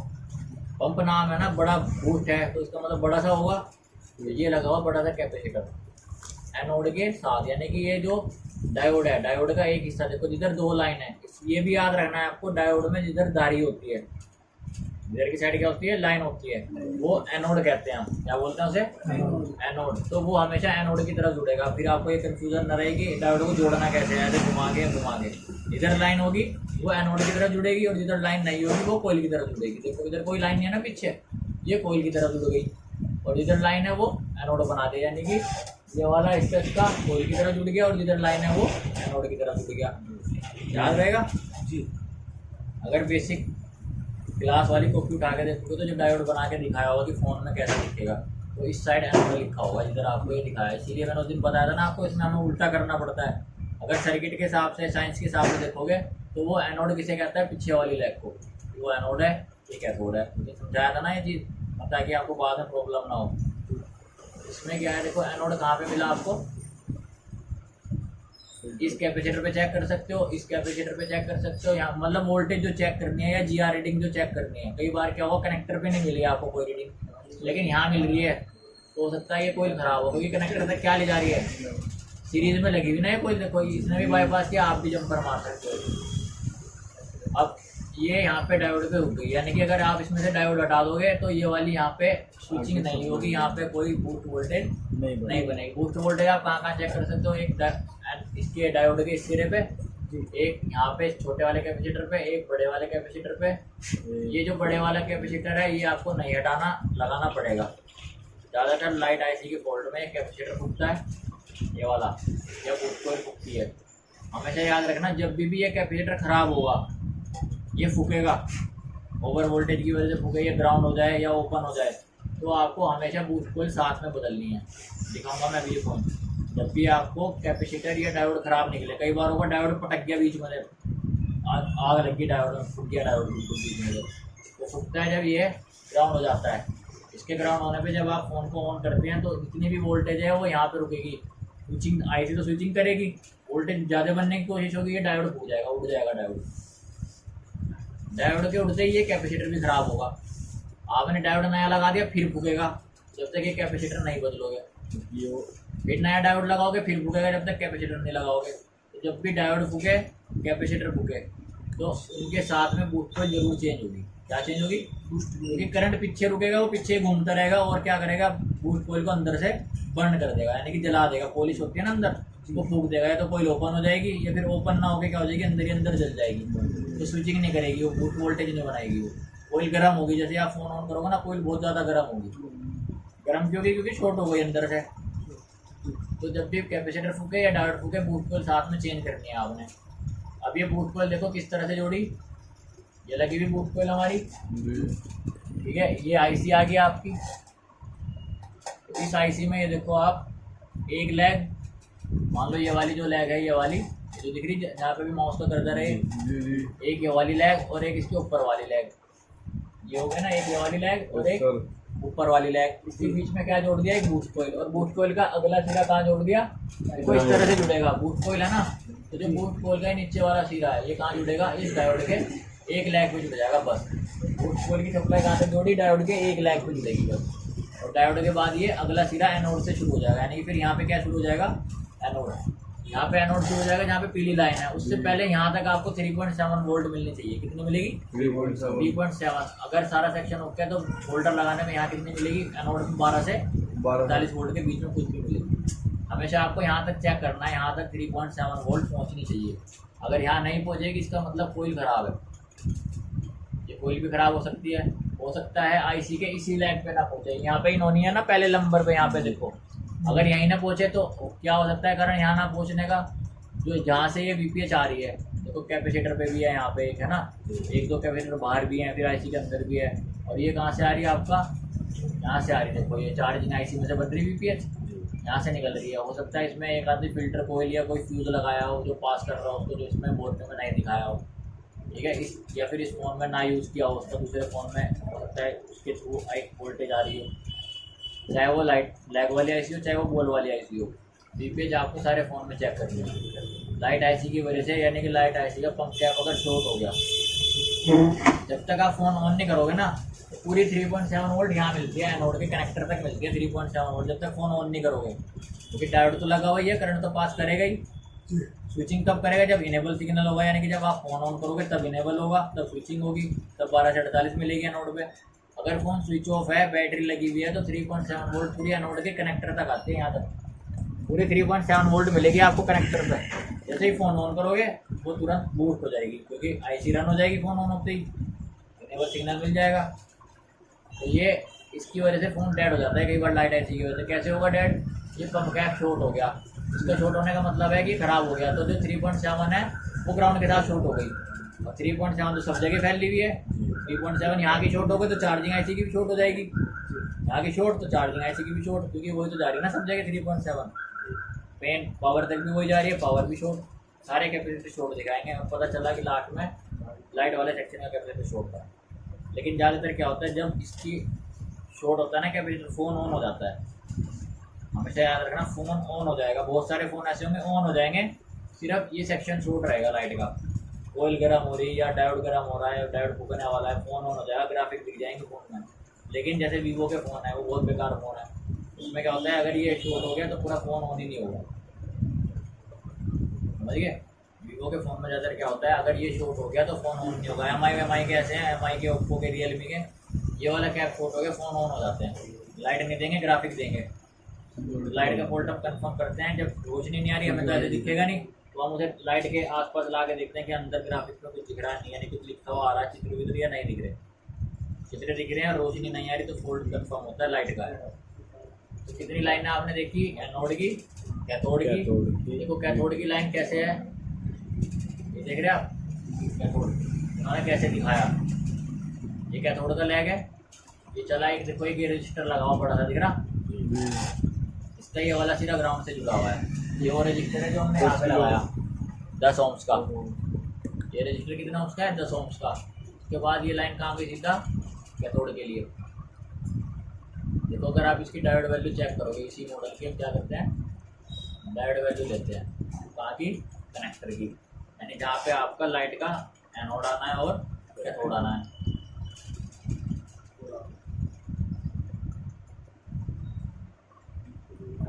पंप नाम है ना, बड़ा बूस्ट है तो इसका मतलब बड़ा सा होगा। ये लगा हुआ बड़ा सा कैपेसिटर एनोड के साथ, यानी कि ये जो डायोड है, डायोड का एक हिस्सा। देखो जिधर 2 लाइन है, ये भी याद रखना है आपको, डायोड में जिधर धारी होती है इधर की साइड क्या होती है, लाइन होती है, वो एनोड कहते हैं हम, क्या बोलते हैं उसे, एनोड। तो वो हमेशा एनोड की तरफ जुड़ेगा। फिर आपको ये कंफ्यूजन न रहेगी डायोड को जोड़ना कैसे है, ऐसे घुमा के इधर लाइन होगी वो एनोड की तरफ जुड़ेगी, और जिधर लाइन नहीं होगी वो कोयल की तरफ जुड़ेगी। देखो इधर कोई लाइन नहीं है ना पीछे, ये कोयल की तरफ जुड़ गई, और जिधर लाइन है वो एनोड बना दे, यानी कि ये वाला इसका कोयल की तरफ जुड़ गया, और जिधर लाइन है वो एनोड की तरफ जुड़ गया। याद रहेगा जी। अगर बेसिक क्लास वाली कॉपी उठा के देखोगे तो जो डायोड बना के दिखाया होगा कि फ़ोन में कैसे दिखेगा, तो इस साइड एनोड लिखा होगा जिधर आपको ये दिखाया है। इसीलिए मैंने उस दिन बताया था ना आपको, इसमें हमें उल्टा करना पड़ता है। अगर सर्किट के हिसाब से, साइंस के हिसाब से देखोगे तो वो एनोड किसे कहता है, पीछे वाली लेग को, वो एनोड है, ये कैथोड है। मुझे समझाया था ना ये चीज़, ताकि आपको बाद में प्रॉब्लम ना हो। इसमें क्या है, देखो एनोड कहाँ पे मिला आपको, इस कैपेसिटर पे चेक कर सकते हो, इस कैपेसिटर पे चेक कर सकते हो। यहाँ मतलब वोल्टेज जो चेक करनी है या जीआर रीडिंग जो चेक करनी है। कई बार क्या होगा, कनेक्टर पे नहीं मिली आपको कोई रीडिंग, लेकिन यहाँ मिल रही है, तो हो सकता है ये कोई खराब हो, क्योंकि कनेक्टर तक क्या ले जा रही है, सीरीज में लगी हुई ना ये कोई। देखो इसने भी बाईपास किया, आप भी जंपर मार सकते हो। अब ये यहाँ पे डायोड पे रुक गई, यानी कि अगर आप इसमें से डायोड हटा दोगे तो ये वाली यहाँ पे स्विचिंग नहीं होगी, यहाँ पे कोई बूस्ट वोल्टेज नहीं बनेगी। बूस्ट वोल्टेज आप कहाँ चेक कर सकते हो, एक इसके डायोड के इस सिरे पे, एक यहाँ पे छोटे वाले कैपेसिटर पे, एक बड़े वाले कैपेसिटर पे। ये जो बड़े वाला कैपेसिटर है ये आपको नहीं हटाना, लगाना पड़ेगा। ज़्यादातर लाइट आईसी के फॉल्ट में कैपेसिटर फूकता है, ये वाला, या बूस्ट कॉइल फूकती है। हमेशा याद रखना, जब भी ये कैपेसिटर खराब होगा ये फूकेगा, ओवर वोल्टेज की वजह से फूके, ये ग्राउंड हो जाए या ओपन हो जाए, तो आपको हमेशा बूस्ट कॉइल साथ में बदलनी है। दिखाऊंगा मैं अभी ये पॉइंट। जब भी आपको कैपेसिटर या डायोड खराब निकले, कई बार होगा डायोड पटक गया बीच में, आग लग गई डायोड में, फूक गया डायोड बिल्कुल बीच में, तो फूकता है जब ये ग्राउंड हो जाता है। इसके ग्राउंड होने पे जब आप फ़ोन को ऑन करते हैं तो जितनी भी वोल्टेज है वो यहाँ पे रुकेगी, स्विचिंग आईसी तो स्विचिंग करेगी, वोल्टेज ज़्यादा बनने की कोशिश होगी, ये डायोड फूक जाएगा, उड़ जाएगा डायोड। डायोड के उड़ते ही ये कैपेसिटर भी खराब होगा। आपने डायोड नया लगा दिया फिर फूकेगा, जब तक ये कैपेसिटर नहीं बदलोगे। फिर नया डायोड लगाओगे फिर फूकेगा, जब तक कैपेसिटर नहीं लगाओगे। तो जब भी डायोड फूके, कैपेसिटर फूके, तो उनके साथ में बूस्ट कॉइल जरूर चेंज होगी। क्या चेंज होगी? क्योंकि करंट पीछे रुकेगा, वो पीछे घूमता रहेगा, और क्या करेगा, बूस्ट कॉइल को अंदर से बर्न कर देगा, यानी कि जला देगा। पॉलिश होती है ना अंदर, उसको फूक देगा, या तो कॉइल ओपन हो जाएगी, या फिर ओपन ना होकर क्या हो जाएगी, अंदर ही अंदर जल जाएगी। तो स्विचिंग नहीं करेगी, वो बूस्ट वोल्टेज नहीं बनाएगी। वो कॉइल गर्म होगी, जैसे आप फोन ऑन करोगे ना, कॉइल बहुत ज़्यादा गर्म होगी। गर्म क्यों होगी? क्योंकि शॉर्ट हो गई अंदर से। तो जब भी कैपेसिटर फूके या डायोड फूके, बूस्ट कॉइल साथ में चेंज करनी है आपने। अब ये बूस्ट कॉइल देखो किस तरह से जोड़ी, ये लगी हुई बूस्ट कॉइल हमारी, ठीक है। ये आईसी आ गई आपकी, इस आईसी में ये देखो आप एक लैग, मान लो ये वाली जो लैग है, ये वाली जो दिख रही जहाँ पे भी माउस का कर्सर है, एक ये वाली लैग और एक इसके ऊपर वाली लैग, ये हो गया ना, एक ये वाली लैग और एक ऊपर वाली लैग। इसके बीच में क्या जोड़ दिया? एक बूस्ट कॉइल। और बूस्ट कॉइल का अगला सिरा कहाँ जोड़ दिया? देखो इस तरह से जुड़ेगा। बूस्ट कॉइल है ना, तो जो बूस्ट कॉइल का नीचे वाला सिरा है ये कहाँ जुड़ेगा? इस डायोड के एक लैग पे जुड़ जाएगा बस। बूस्ट कॉइल की सप्लाई कहाँ से जोड़ी? डायोड के एक लैग पे जुड़ेगी बस। और डायोड के बाद ये अगला सिरा एनोड से शुरू हो जाएगा, यानी कि फिर यहाँ पे क्या शुरू हो जाएगा? एनोड। यहाँ पे एनोड शुरू हो जाएगा जहाँ पे पीली लाइन है। उससे पहले यहाँ तक आपको 3.7 वोल्ट मिलनी चाहिए। कितनी मिलेगी? 3.7। अगर सारा सेक्शन ओके है तो होल्डर लगाने में यहाँ कितनी मिलेगी? एनोड में 12 से 45 वोल्ट के बीच में कुछ भी मिलेगी। हमेशा आपको यहाँ तक चेक करना है, यहाँ तक 3.7 वोल्ट पहुँचनी चाहिए। अगर यहाँ नहीं पहुँचेगी इसका मतलब कोइल खराब है। ये कोइल भी खराब हो सकती है, हो सकता है आईसी के इसी लैग पे ना पहुँचे। यहाँ पे इन्होंने है ना पहले नंबर पे, यहाँ पे देखो, अगर यहीं ना पहुँचे तो क्या हो सकता है कारण यहाँ ना पहुँचने का? जो जहाँ से ये वीपीएच आ रही है, देखो कैपेसिटर पे भी है, यहाँ पे एक है ना, एक दो कैपेसिटर बाहर भी हैं, फिर आईसी के अंदर भी है। और ये कहाँ से आ रही है आपका? यहाँ से आ रही है। देखो ये चार्जिंग आईसी में से बन रही वीपीएच, यहाँ से निकल रही है। हो सकता है इसमें एक आदमी फिल्टर कोइल या कोई फ्यूज़ लगाया हो जो पास कर रहा हो उसको, जो इसमें बोर्ड में नहीं दिखाया हो, ठीक है। इस या फिर इस फ़ोन में ना यूज़ किया हो उसका, दूसरे फ़ोन में हो सकता है उसके थ्रू एक वोल्टेज आ रही हो, चाहे वो लाइट लैग वाली आईसी हो चाहे वो बॉल वाली आईसी हो। वीपीएच आपको सारे फ़ोन में चेक करनी है। लाइट आईसी की वजह से, यानी कि लाइट आईसी का पंप कैप अगर शॉर्ट हो गया, जब तक आप फ़ोन ऑन नहीं करोगे ना, तो पूरी 3.7 वोल्ट यहाँ मिलती है, एनोड के कनेक्टर तक मिलती है 3.7 वोल्ट, जब तक फ़ोन ऑन नहीं करोगे। क्योंकि डायोड तो लगा हुआ ही है, करंट तो पास करेगा ही। स्विचिंग कब करेगा? जब इनेबल सिग्नल होगा, यानी कि जब आप फोन ऑन करोगे तब इनेबल होगा, तब स्विचिंग होगी, तब 12 से 48 मिलेगी एनोड पे। अगर फ़ोन स्विच ऑफ है, बैटरी लगी हुई है, तो 3.7 वोल्ट पूरी एनोड के कनेक्टर तक आते हैं, यहाँ तक पूरी 3.7 वोल्ट मिलेगी आपको कनेक्टर पे। जैसे ही फ़ोन ऑन करोगे वो तुरंत बूस्ट हो जाएगी, क्योंकि आईसी रन हो जाएगी फ़ोन ऑन होते ही, इनेबल सिग्नल मिल जाएगा। तो ये इसकी वजह से फ़ोन डेड हो जाता है कई बार लाइट ऐसी की वजह से। कैसे होगा डेड? ये पंप कैप शॉर्ट हो गया, इसका शॉर्ट होने का मतलब है कि ख़राब हो गया, तो जो 3.7 है वो ग्राउंड के साथ शॉर्ट हो गई, और 3.7 तो सब जगह फैली हुई है। 3.7 यहाँ की शॉर्ट हो गई तो चार्जिंग आईसी की भी शॉर्ट हो जाएगी, यहाँ की शॉर्ट तो चार्जिंग आईसी की भी शॉर्ट, क्योंकि वही तो जा रही है ना सब जगह 3.7। पेन पावर तक भी वही जा रही है, पावर भी शॉर्ट, सारे कैपेसिटी शॉर्ट दिखाएंगे। और पता चला कि लास्ट में लाइट वाले सेक्शन का कैपेसिटी शॉर्ट था। लेकिन ज़्यादातर क्या होता है, जब इसकी शॉर्ट होता है ना कैपेसिटर, फ़ोन ऑन हो जाता है। हमेशा याद रखना, फ़ोन ऑन हो जाएगा। बहुत सारे फ़ोन ऐसे होंगे ऑन हो जाएंगे, सिर्फ ये सेक्शन शॉर्ट रहेगा लाइट का, कोयल गर्म हो रही है या डायोड गर्म हो रहा है, डायोड फूकने वाला है, फ़ोन ऑन हो जाएगा, ग्राफिक दिख जाएंगे फ़ोन में। लेकिन जैसे वीवो के फ़ोन है, वो बहुत बेकार फ़ोन है, उसमें क्या होता है, अगर ये शॉर्ट हो गया तो पूरा फ़ोन ऑन ही नहीं होगा, समझ गए? वीवो के फ़ोन में ज़्यादातर क्या होता है, अगर ये शॉर्ट हो गया तो फ़ोन ऑन नहीं होगा। एम आई के ऐसे हैं, एम आई के, ओप्पो के, रियलमी के, ये वाला कैप शॉर्ट हो गया फ़ोन ऑन हो जाते हैं, लाइट नहीं देंगे, ग्राफिक देंगे। लाइट का फॉल्ट हम कंफर्म करते हैं, जब रोशनी नहीं आ रही, हमें तो ऐसे दिखेगा नहीं, तो हम उसे लाइट के आसपास ला के देखते हैं कि अंदर ग्राफिक्स में कुछ दिख रहा नहीं, यानी कुछ लिखा हुआ आ रहा है, चित्र वित्र या नहीं दिख रहे। चित्र दिख रहे हैं और रोशनी नहीं आ रही तो फॉल्ट कंफर्म होता है लाइट का। तो कितनी लाइनें आपने देखी एनोड की, कैथोड की। देखो कैथोड की लाइन कैसे है, ये देख रहे हैं आप, कैथोड उन्होंने कैसे दिखाया, ये कैथोड का लैग है, ये चला एक, देखो एक रजिस्टर लगा हुआ बड़ा सा दिख रहा, इसका ये वाला सीधा ग्राउंड से जुड़ा हुआ है। ये वो रजिस्टर है जो हमने यहाँ पे लगाया 10 ohms का, ये रजिस्टर कितना ohms का है, 10 ohms का। उसके बाद ये लाइन कहाँ गई, सीधा कैथोड के लिए। देखो अगर आप इसकी डायोड वैल्यू चेक करोगे, इसी मॉडल की हम क्या करते हैं, डायोड वैल्यू लेते हैं कहाँ की, कनेक्टर की, यानी जहाँ पे आपका लाइट का एनोड आना है और कैथोड आना है।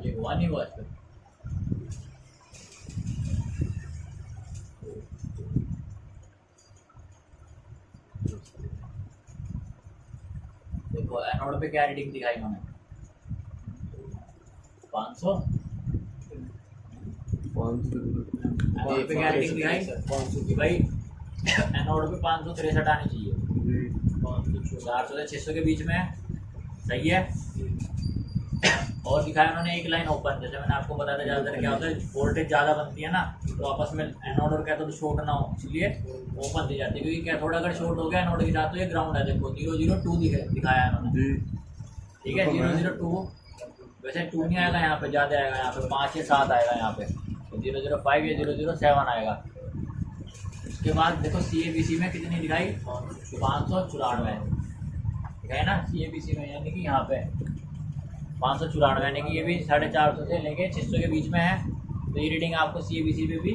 ये हुआ नहीं हुआ इस पर, देखो एनोड पे क्या रीडिंग दिखाई उन्होंने, 500 एनोड पे क्या रीडिंग दिखाई कि भाई एनोड पे 563 आनी चाहिए, 400 से 600 के बीच में है, सही है। और दिखाया उन्होंने एक लाइन ओपन, जैसे मैंने आपको बताया था ज़्यादातर क्या होता है, वोल्टेज ज़्यादा बनती है ना, तो आपस में एनोड और कैथोड शॉर्ट ना हो, इसलिए ओपन दी जाती है, क्योंकि कैथोड अगर शॉर्ट हो गया एनोड के साथ तो ये ग्राउंड है। देखो 002 दिखाया इन्होंने, ठीक है, 002, वैसे 2 नहीं आएगा यहाँ पे, ज़्यादा आएगा यहाँ पे, 5 या 7 आएगा यहाँ पे, तो 005 या 007 आएगा। उसके बाद देखो CABC में कितनी दिखाई, 594 दिखाई ना CABC में, यानी कि यहाँ पे 594, यानी कि ये भी 450 से लेके 600 के बीच में है, तो ये रीडिंग आपको CABC पे भी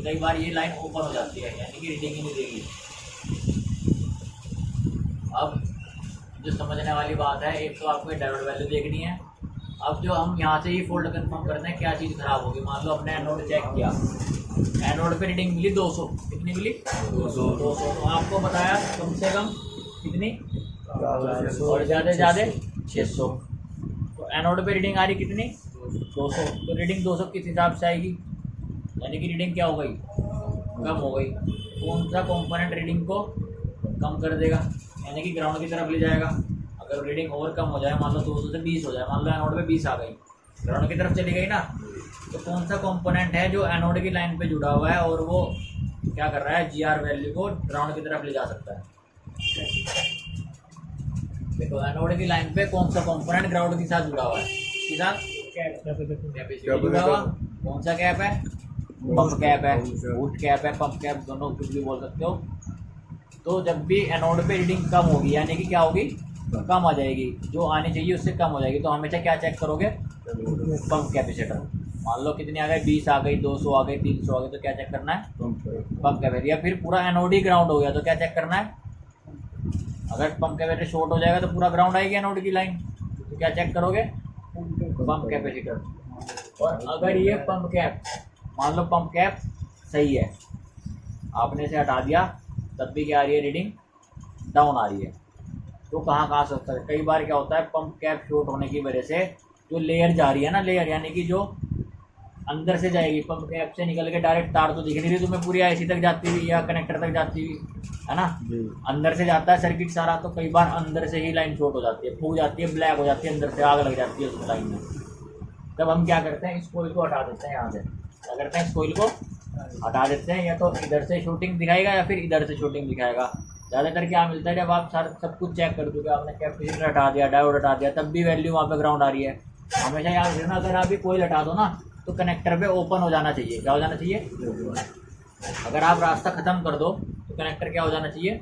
कई बार ये लाइन ओपन हो जाती है, यानी कि रीडिंग ही नहीं देगी। अब जो समझने वाली बात है, एक तो आपको डायोड वैल्यू देखनी है। अब जो हम यहाँ से ही फोल्ड कंफर्म करते हैं क्या चीज़ खराब होगी, मान लो अपने एनोड चेक किया, एनोड पे रीडिंग मिली 200, कितनी मिली 200, तो आपको बताया कम से कम कितनी, और ज़्यादा से ज़्यादा 600, तो एनोड पे रीडिंग आ रही कितनी 200, तो रीडिंग 200 किस हिसाब से आएगी, यानी कि रीडिंग क्या हो गई, कम हो गई। कौन सा कंपोनेंट रीडिंग को कम कर देगा, यानी कि ग्राउंड की तरफ ले जाएगा। अगर रीडिंग और कम हो जाए, मान लो 200 से 20 हो जाए, मान लो एनोड पे 20 आ गई, ग्राउंड की तरफ चली गई ना, तो कौन सा कंपोनेंट है जो एनोड की लाइन पे जुड़ा हुआ है और वो क्या कर रहा है, GR वैल्यू को ग्राउंड की तरफ ले जा सकता है। देखो एनोड की लाइन पे कौन सा कंपोनेंट ग्राउंड के साथ जुड़ा हुआ है, सीधा कैपेसिटर जुड़ा हुआ, कौन सा कैप है, पंप कैप है, बूस्ट कैप है, पंप कैप, दोनों कुछ भी बोल सकते हो। तो जब भी एनोड पे रीडिंग कम होगी, यानी कि क्या होगी, कम आ जाएगी, जो आनी चाहिए उससे कम हो जाएगी, तो हमेशा क्या चेक करोगे, पंप कैपेसिटर। मान लो कितनी आ गई, 20 आ गई, 200 आ गई, 300 आ गई, तो क्या चेक करना है, पंप कैपेसिटर। या फिर पूरा एनोड ही ग्राउंड हो गया तो क्या चेक करना है, अगर पंप कैपेसिटर शॉर्ट हो जाएगा तो पूरा ग्राउंड आएगी एनोड की लाइन, तो क्या चेक करोगे, पंप कैपेसिटर। और अगर ये पंप कैप मान लो पंप कैप सही है, आपने इसे हटा दिया तब भी क्या आ रही है, रीडिंग डाउन आ रही है। तो कहाँ से होता है, कई बार क्या होता है पंप कैप शॉर्ट होने की वजह से जो लेयर जा रही है ना, लेयर यानी कि जो अंदर से जाएगी, पंप कैप से निकल के डायरेक्ट तार तो दिख नहीं रही तुम्हें पूरी आईसी तक जाती हुई या कनेक्टर तक जाती हुई, है ना, अंदर से जाता है सर्किट सारा। तो कई बार अंदर से ही लाइन शॉर्ट हो जाती है, फूक जाती है, ब्लैक हो जाती है, अंदर से आग लग जाती है उस लाइन में। तब हम क्या करते हैं, इस कोयल को हटा देते हैं यहाँ से, क्या करते हैं, इस कोयल को हटा देते हैं। या तो इधर से शूटिंग दिखाएगा या फिर इधर से शूटिंग दिखाएगा। ज़्यादातर क्या मिलता है, जब आप सब कुछ चेक कर चुके, आपने कैपेसिटर हटा दिया, डायोड हटा दिया, तब भी वैल्यू वहाँ पे ग्राउंड आ रही है। हमेशा याद रखना, अगर आप भी कोयल हटा दो ना तो कनेक्टर पे ओपन हो जाना चाहिए। क्या हो जाना चाहिए, अगर आप रास्ता ख़त्म कर दो तो कनेक्टर क्या हो जाना चाहिए,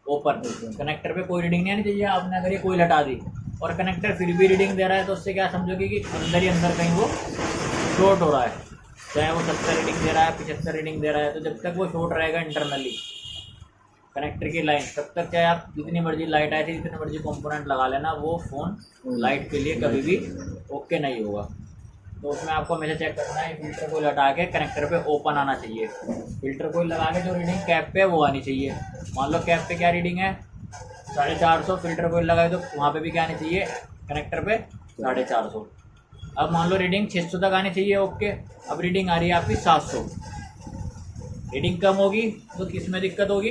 ओपन। कनेक्टर पे कोई रीडिंग नहीं आनी चाहिए। आपने अगर ये कोयल हटा दी और कनेक्टर फिर भी रीडिंग दे रहा है तो उससे क्या समझोगे कि अंदर ही अंदर कहीं वो शॉर्ट हो रहा है, चाहे वो 70 रीडिंग दे रहा है, 75 रीडिंग दे रहा है। तो जब तक वो शॉर्ट रहेगा इंटरनली कनेक्टर की लाइन, तब तक चाहे आप जितनी मर्जी लाइट आई थी, जितने मर्जी कंपोनेंट लगा लेना, वो फ़ोन लाइट के लिए कभी भी ओके नहीं होगा। तो उसमें आपको हमेशा चेक करना है, फिल्टर को लगा के कनेक्टर पे ओपन आना चाहिए। फिल्टर को लगा के जो रीडिंग कैप पे वो आनी चाहिए। मान लो कैप पे क्या रीडिंग है 450, फिल्टर को लगाए तो वहाँ पे भी क्या आनी चाहिए, कनेक्टर पे 450। अब मान लो रीडिंग 600 तक आनी चाहिए, ओके। अब रीडिंग आ रही है आपकी 700, रीडिंग कम होगी तो किस में दिक्कत होगी,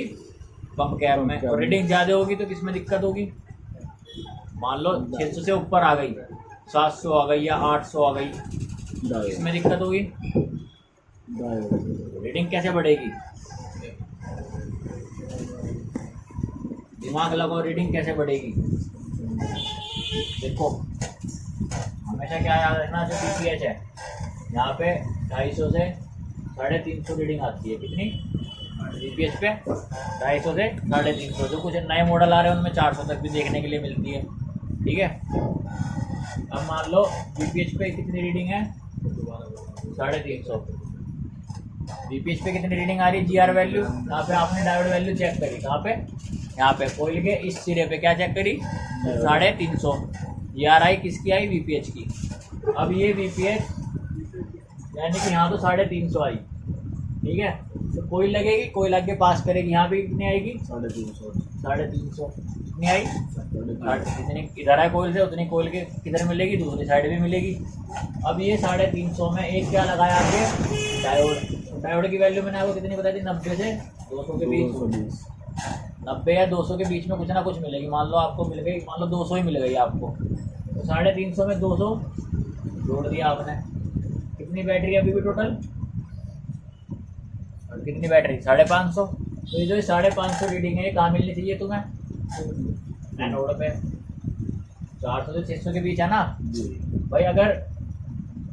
पंप कैप में। और रीडिंग ज़्यादा होगी तो किस में दिक्कत होगी, मान लो 600 से ऊपर आ गई, 700 आ गई या 800 आ गई, इसमें दिक्कत होगी। रीडिंग कैसे बढ़ेगी, दिमाग लगाओ, रीडिंग कैसे बढ़ेगी। देखो हमेशा क्या याद रखना, जो पीपीएच है यहाँ पे 250 से 350 रीडिंग आती है। कितनी पीपीएच पे 250 से 350। जो कुछ नए मॉडल आ रहे हैं उनमें 400 तक भी देखने के लिए मिलती है, ठीक है। अब मान लो बीपीएच पे कितनी रीडिंग है 350। बीपीएच पे कितनी रीडिंग आ रही है, जीआर वैल्यू। यहाँ पे आपने डायोड वैल्यू चेक करी, कहाँ पे, यहाँ पे कोयल के इस सिरे पे क्या चेक करी 350। जीआर आई किसकी आई, बीपीएच की। अब ये बीपीएच यानी कि यहाँ तो 350 आई, ठीक है। तो कोयल लगेगी, कोयल आगे पास करेगी, यहाँ पे कितनी आएगी 350। कितनी आई, जितनी इधर है कोयल से उतनी कोयल के किधर मिलेगी, दूसरी साइड भी मिलेगी। अब ये 350 में एक क्या लगाया आपके, डायोड। डायोड की वैल्यू मैंने आपको कितनी बताई थी, 90 से 200 के बीच। 90 या 200 के बीच में कुछ ना कुछ मिलेगी। मान लो आपको मिल गई, मान लो 200 ही मिल गई आपको, तो 350 में 200 जोड़ दिया आपने। कितनी बैटरी अभी भी टोटल, कितनी बैटरी 550। तो ये जो 550 रीडिंग है ये कहाँ मिलनी चाहिए तुम्हें, एनोड पे। 400 से 600 के बीच है ना भाई। अगर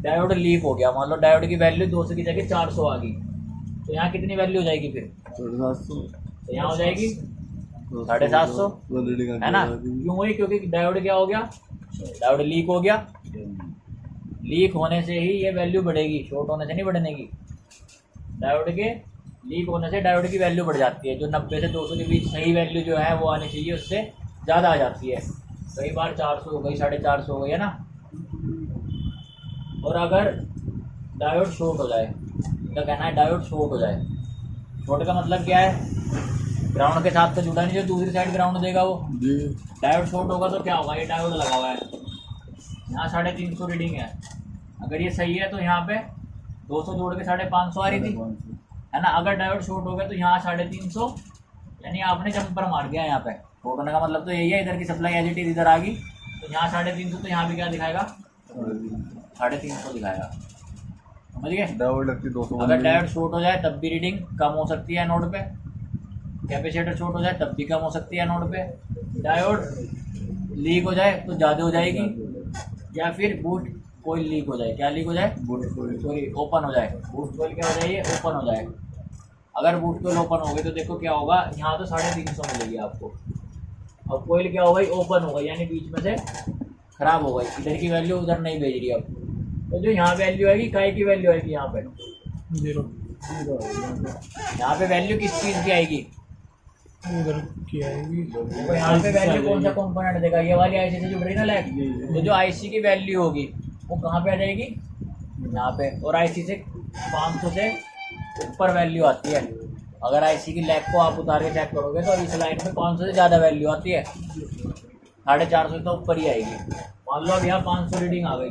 डायोड लीक हो गया, मान लो डायोड की वैल्यू 200 की जगह 400 आ गई, तो यहाँ कितनी वैल्यू हो जाएगी फिर, 750। तो यहाँ हो जाएगी 750, है ना। क्यों हुई, क्योंकि डायोड क्या हो गया, डायोड लीक हो गया। लीक होने से ही ये वैल्यू बढ़ेगी, शॉर्ट होने से नहीं बढ़ने की। डायोड के लीक होने से डायोड की वैल्यू बढ़ जाती है। जो 90 से 200 के बीच सही वैल्यू जो है वो आनी चाहिए, उससे ज़्यादा आ जाती है। कई बार 400 हो गई, 450 हो गई, है ना। और अगर डायोड शॉर्ट हो जाए, तो कहना है डायोड शॉर्ट हो जाए। शॉर्ट का मतलब क्या है, ग्राउंड के साथ तो जुड़ा नहीं, जो दूसरी साइड ग्राउंड देगा वो। डायोड शॉर्ट होगा तो क्या होगा, ये डायोड लगा हुआ है, यहाँ 350 रीडिंग है। अगर ये सही है तो यहाँ पे 200 जोड़ के 550 आ रही थी, है ना। अगर डायोड शॉर्ट हो गया तो यहाँ 350, यानी आपने जंपर मार दिया यहाँ पे। शॉर्ट होने का मतलब तो यही है, इधर की सप्लाई एज इट इज इधर आ गई, तो यहाँ 350, तो यहाँ भी क्या दिखाएगा 350 दिखाएगा, समझ गए। अगर डायोड शॉर्ट हो जाए तब भी रीडिंग कम हो सकती है नोड पे। कैपेसिटर शॉर्ट हो जाए तब भी कम हो सकती है नोड पे। डायोड लीक हो जाए तो ज़्यादा हो जाएगी, या फिर बूस्ट कोयल लीक हो जाए। क्या लीक हो जाए, सॉरी ओपन हो जाए। बूस्ट कोयल क्या हो जाए, ओपन हो जाए। अगर बूस्ट कोयल ओपन हो गई तो देखो क्या होगा, यहाँ तो 350 मिलेगी आपको, और कोयल क्या हो गई, ओपन हो गई, यानी बीच में से खराब हो गई। इधर की वैल्यू उधर नहीं भेज रही अब, तो जो यहाँ वैल्यू आएगी, काय की वैल्यू आएगी यहाँ पे 0। यहाँ पे वैल्यू किस चीज़ की आएगी, उधर की आएगी। तो यहाँ पे वैल्यू कौन सा कंपोनेंट देगा, ये वाली आईसी से जुड़ रही ना लैग। तो जो आईसी की वैल्यू होगी वो कहाँ पे आ जाएगी, यहाँ पे। और आईसी से 500 से ऊपर वैल्यू आती है। अगर आईसी की लैग को आप उतार के चेक करोगे तो इस लाइन में 500 से ज़्यादा वैल्यू आती है, 450 तो ऊपर ही आएगी। मान लो अब यहाँ 500 रीडिंग आ गई,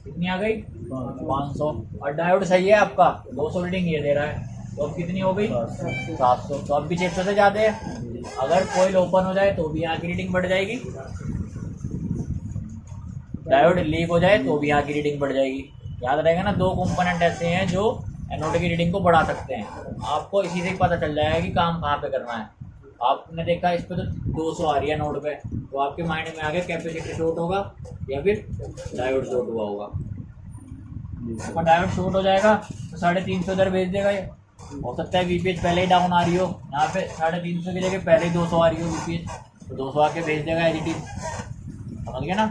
कितनी आ गई 500, और डायोड सही है आपका 200 रीडिंग ये दे रहा है, तो अब कितनी हो गई 700, तो अब भी 600 से ज़्यादा है। अगर कोयल ओपन हो जाए तो भी यहाँ की रीडिंग बढ़ जाएगी, डायोड लीक हो जाए तो भी यहाँ की रीडिंग बढ़ जाएगी। याद रहेगा ना, दो कंपोनेंट ऐसे हैं जो एनोड की रीडिंग को बढ़ा सकते हैं। आपको इसी से ही पता चल जाएगा कि काम कहाँ पे करना है। आपने देखा इस पे तो 200 आ रही है नोड पे, तो आपके माइंड में आगे कैपेसिटर शॉर्ट होगा या फिर डायोड शॉर्ट हुआ होगा। और डायोड शॉर्ट हो जाएगा तो 350 इधर भेज देगा। ये हो सकता है वीपीएच पहले ही डाउन आ रही हो, यहाँ पे 350 की जगह पहले ही 200 आ रही हो वीपीएच, तो 200 आके भेज देगा एलईडी। समझ गया ना,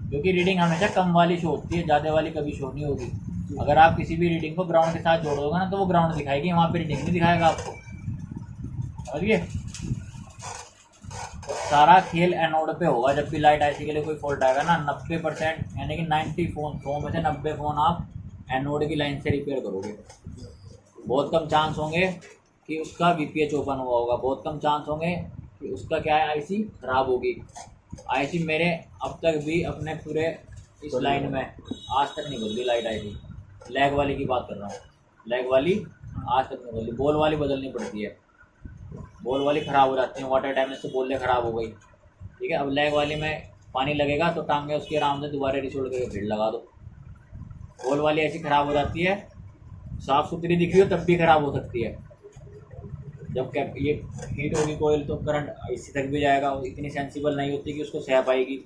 क्योंकि रीडिंग हमेशा कम वाली शो होती है, ज़्यादा वाली कभी शो नहीं होगी। अगर आप किसी भी रीडिंग को ग्राउंड के साथ जोड़ दोगे ना तो वो ग्राउंड दिखाएगी, वहाँ पे रीडिंग नहीं दिखाएगा आपको। समझिए, सारा खेल एनोड पे होगा। जब भी लाइट आईसी के लिए कोई फॉल्ट आएगा ना, 90% यानी कि 90 फोन 100 में से 90 फ़ोन आप एनोड की लाइन से रिपेयर करोगे। बहुत कम चांस होंगे कि उसका वीपीएच ओपन हुआ होगा, बहुत कम चांस होंगे कि उसका क्या है आईसी ख़राब होगी। आईसी मेरे अब तक भी अपने पूरे इस लाइन में आज तक नहीं बदली लाइट आईसी। लैग वाली की बात कर रहा हूँ, लैग वाली आज तक नहीं बदली। बॉल वाली बदलनी पड़ती है, बॉल वाली ख़राब हो जाती है, वाटर डैमेज से बोलें ख़राब हो गई, ठीक है। अब लैग वाली में पानी लगेगा तो टांगे उसके आराम से दोबारा रिसोल्ड करके फिर लगा दो। बॉल वाली ऐसी ख़राब हो जाती है, साफ़ सुथरी दिख रही हो तब भी ख़राब हो सकती है। जब कैप ये हीट होगी कोयल तो करंट इसी तक भी जाएगा, इतनी सेंसिबल नहीं होती कि उसको सह पाएगी,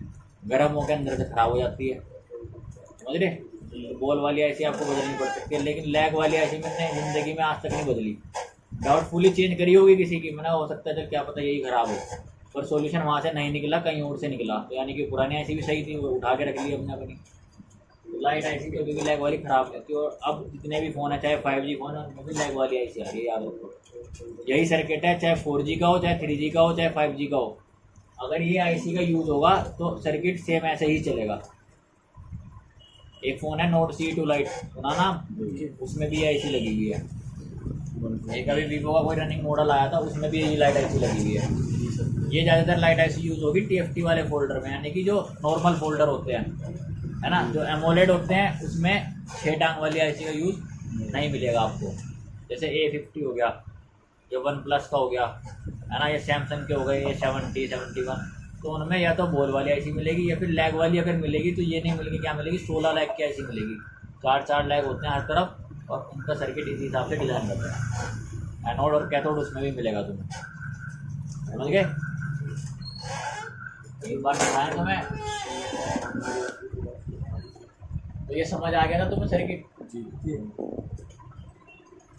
गर्म होकर अंदर से ख़राब हो जाती है। समझ रहे, तो बॉल वाली ऐसी आपको बदलनी पड़ सकती है, लेकिन लैग वाली ऐसी मैंने ज़िंदगी में आज तक नहीं बदली। डाउटफुली चेंज करी होगी किसी की, मैंने हो सकता है जब क्या पता यही ख़राब हो, पर सॉल्यूशन वहाँ से नहीं निकला, कहीं और से निकला। तो यानी कि पुरानी ऐसी भी सही थी, वो उठा के रख ली हमने अपनी। लाइट ऐसी कभी भी लैग वाली ख़राब रहती है। और अब जितने भी फ़ोन है, चाहे 5G फ़ोन है, उनमें भी लैग वाली ऐसी आ रही है, याद रखो। यही सर्किट है, चाहे 4G का हो, चाहे 3G का हो, चाहे 5G का हो। अगर ये आईसी का यूज़ होगा तो सर्किट सेम ऐसे ही चलेगा। एक फ़ोन है नोट C2 लाइट, सुना ना, उसमें भी आईसी लगी हुई है। एक अभी वीवो का कोई रनिंग मॉडल आया था, उसमें भी यही लाइट आईसी लगी हुई है। ये ज़्यादातर लाइट आईसी यूज़ होगी TFT वाले फोल्डर में, यानी कि जो नॉर्मल फोल्डर होते हैं, है ना, जो एमोलेड होते हैं उसमें 6 टांग वाली आईसी का यूज़ नहीं मिलेगा आपको। जैसे A50 हो गया, ये OnePlus का हो गया, है ना, ये सैमसंग के हो गए, ये 70, 71, तो उनमें या तो बॉल वाली आईसी मिलेगी या फिर लैग वाली अगर मिलेगी तो ये नहीं मिलेगी, क्या मिलेगी 16 लैग की आईसी मिलेगी। 4 लैग होते हैं हर तरफ, और उनका सर्किट इसी हिसाब से डिज़ाइन करता है। एनोड और कैथोड उसमें भी मिलेगा तुम्हें, समझ गए। एक बार बताएं तुम्हें, तो ये समझ आ गया था तुम्हें सर्किट।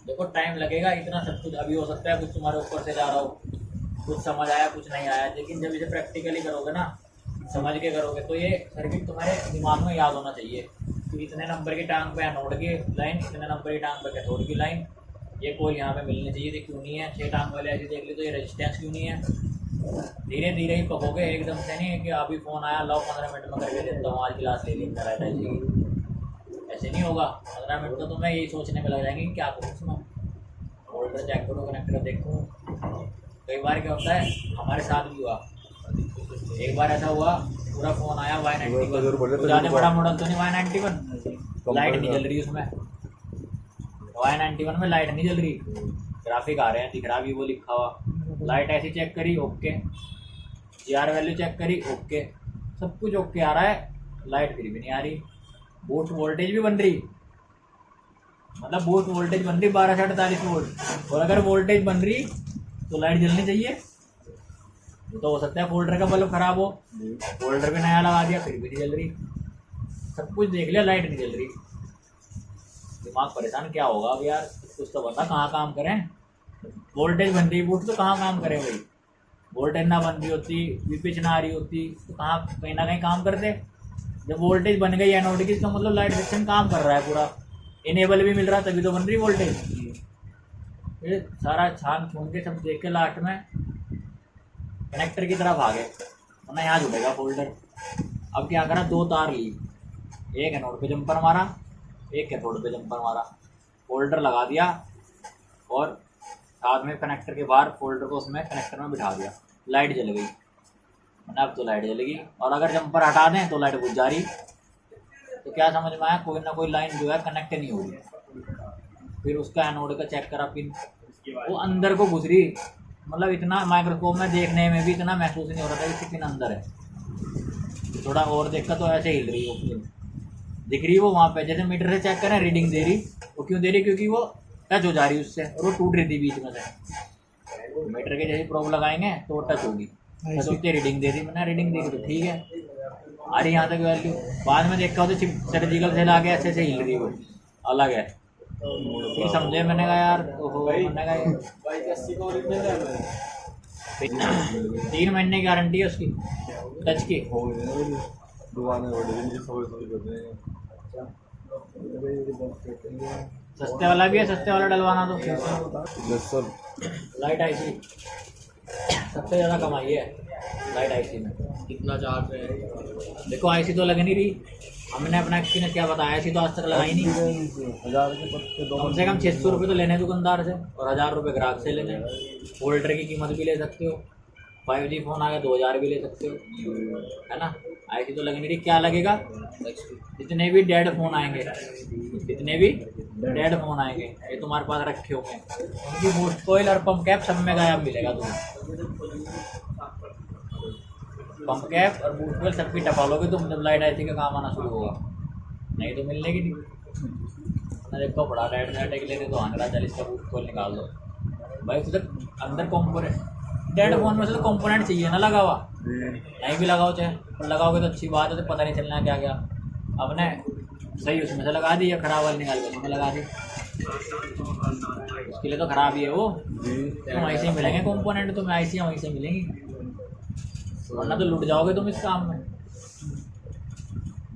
देखो टाइम लगेगा, इतना सब कुछ अभी हो सकता है कुछ तुम्हारे ऊपर से जा रहा हो, कुछ समझ आया कुछ नहीं आया, लेकिन जब इसे प्रैक्टिकली करोगे ना, समझ के करोगे, तो ये सर्किट तुम्हारे दिमाग में याद होना चाहिए कि इतने नंबर की टांग पे एनोड की लाइन, इतने नंबर की टांग पे कैथोड की लाइन, ये कोई यहाँ पे मिलनी चाहिए थी, क्यों नहीं है। 6 टांग वाले ऐसे देख ली तो ये रेजिस्टेंस क्यों नहीं है। धीरे धीरे ही पकोगे, एकदम से नहीं कि अभी फ़ोन आया लाओ 15 मिनट में करके देता हूँ, आज क्लास ले लेता रहता है, ऐसे नहीं होगा। 15 मिनट तो तुम्हें यही सोचने में लग जाएंगे कि क्या करूँ उसमें, होल्डर चेक करो, कनेक्टर देखूँ। कई बार क्या होता है, हमारे साथ भी हुआ, एक बार ऐसा हुआ, पूरा फ़ोन आया Y91, ज़्यादा बड़ा मॉडल तो नहीं, Y91, लाइट नहीं जल रही उसमें, Y91 में लाइट नहीं जल रही, ग्राफिक आ रहे हैं, दिख रहा भी वो लिखा हुआ, लाइट ऐसी चेक करी ओके, GR वैल्यू चेक करी ओके, सब कुछ ओके आ रहा है, लाइट फिर भी नहीं आ रही। बूस्ट वोल्टेज भी बन रही, मतलब बूस्ट वोल्टेज बन रही 12 से 48 वोल्ट, और अगर वोल्टेज बन रही तो लाइट जलनी चाहिए। तो हो सकता है फोल्डर का बल्ब खराब हो, फोल्डर भी नया लगा दिया फिर भी नहीं जल रही, सब कुछ देख लिया लाइट नहीं जल रही। दिमाग परेशान क्या होगा अब यार, कुछ तो बता, कहाँ काम करें। वोल्टेज बन रही बूस्ट तो कहाँ काम करें भाई, वोल्टेज ना बन रही होती, वीपीएच ना आ रही होती तो कहाँ कहीं ना कहीं काम करते। जब वोल्टेज बन गई एनोड की, इसका मतलब लाइट सेक्शन काम कर रहा है पूरा, इनेबल भी मिल रहा है, तभी तो बन रही वोल्टेज। फिर सारा छान छून के सब देख के लास्ट में कनेक्टर की तरफ आ गए, वरना यहाँ जुड़ेगा फोल्डर। अब क्या करा, 2 तार ली, एक एनोड पे जंपर मारा, एक कैथोड पे जंपर मारा, फोल्डर लगा दिया और साथ में कनेक्टर के बाहर फोल्डर को उसमें कनेक्टर में बिठा दिया, लाइट जल गई। मैंने अब तो लाइट जलेगी, और अगर जंपर हटा दें तो लाइट बुझ जा रही। तो क्या समझ में आया, कोई ना कोई लाइन जो है कनेक्ट नहीं हो रही। फिर उसका एनोड का चेक करा पिन, वो अंदर को घुस रही, मतलब इतना माइक्रोस्कोप में देखने में भी इतना महसूस नहीं हो रहा था कि पिन अंदर है। थोड़ा और देखा तो ऐसे हिल रही वो पिन, दिख रही वो वहाँ पे, जैसे मीटर से चेक करें रीडिंग दे रही। वो क्यों दे रही, क्योंकि वो टच हो जा रही उससे और वो टूट रही थी बीच में से। मीटर के जैसे प्रोब लगाएंगे तो वो टच होगी, टच होती है, रीडिंग दे रही। मैंने रीडिंग दे रही तो ठीक है, आ रही यहाँ तक वैल्यू। बाद में देखा तो सर्जिकल से लाके ऐसे ऐसे हिल रही, वो अलग है। फिर समझे, मैंने कहा यार ओहो, मैंने कहा 3 महीने की गारंटी है उसकी टच की। हो गई ना मेरी दुकानें बड़ी हैं, सब करते हैं। सस्ते वाला भी है, सस्ते वाला डलवाना तो बस सब लाइट आईसी सबसे ज़्यादा कमाई है लाइट आईसी में। कितना चार्ज है? देखो आईसी तो लग नहीं रही, हमने अपना एक्सपीरियंस क्या बताया, आईसी तो आज तक लगाई नहीं। 1000 के पत्ते दो कम से कम 600 रुपये तो लेने दुकानदार से और 1000 रुपये ग्राहक से लेने। होल्डर की कीमत भी ले सकते हो, 5G फ़ोन आ गया 2000 भी ले सकते हो, है ना। आईसी तो लग नहीं रही, क्या लगेगा, जितने भी डेड फ़ोन आएंगे, जितने भी डेड फ़ोन आएंगे ये तुम्हारे पास रखे होंगे, उनकी बूस्ट कोयल और पंप कैप सब में गायब मिलेगा तुम्हें। पंप कैप और बूट कोयल सबकी टपा लोगे तुम जब लाइट आईसी का काम आना शुरू होगा, नहीं तो मिलने की नहीं। देखो बड़ा लाइट के लेते तो 40 का बूट कोयल निकाल दो भाई, उससे अंदर कॉम्पोनेंट डेड फोन में से तो कॉम्पोनेंट चाहिए ना लगा हुआ, नहीं भी लगाओ चाहे, और लगाओगे तो अच्छी बात है, तो पता नहीं चलना क्या क्या। अपने सही उसमें से लगा दी या खराब वाली निकाल के उसमें लगा दी, उसके लिए तो खराब ही है वो। तुम ऐसे ही मिलेंगे कॉम्पोनेंट, तुम्हें ऐसी वहीं से मिलेंगी, वरना तो लुट जाओगे तुम इस काम में,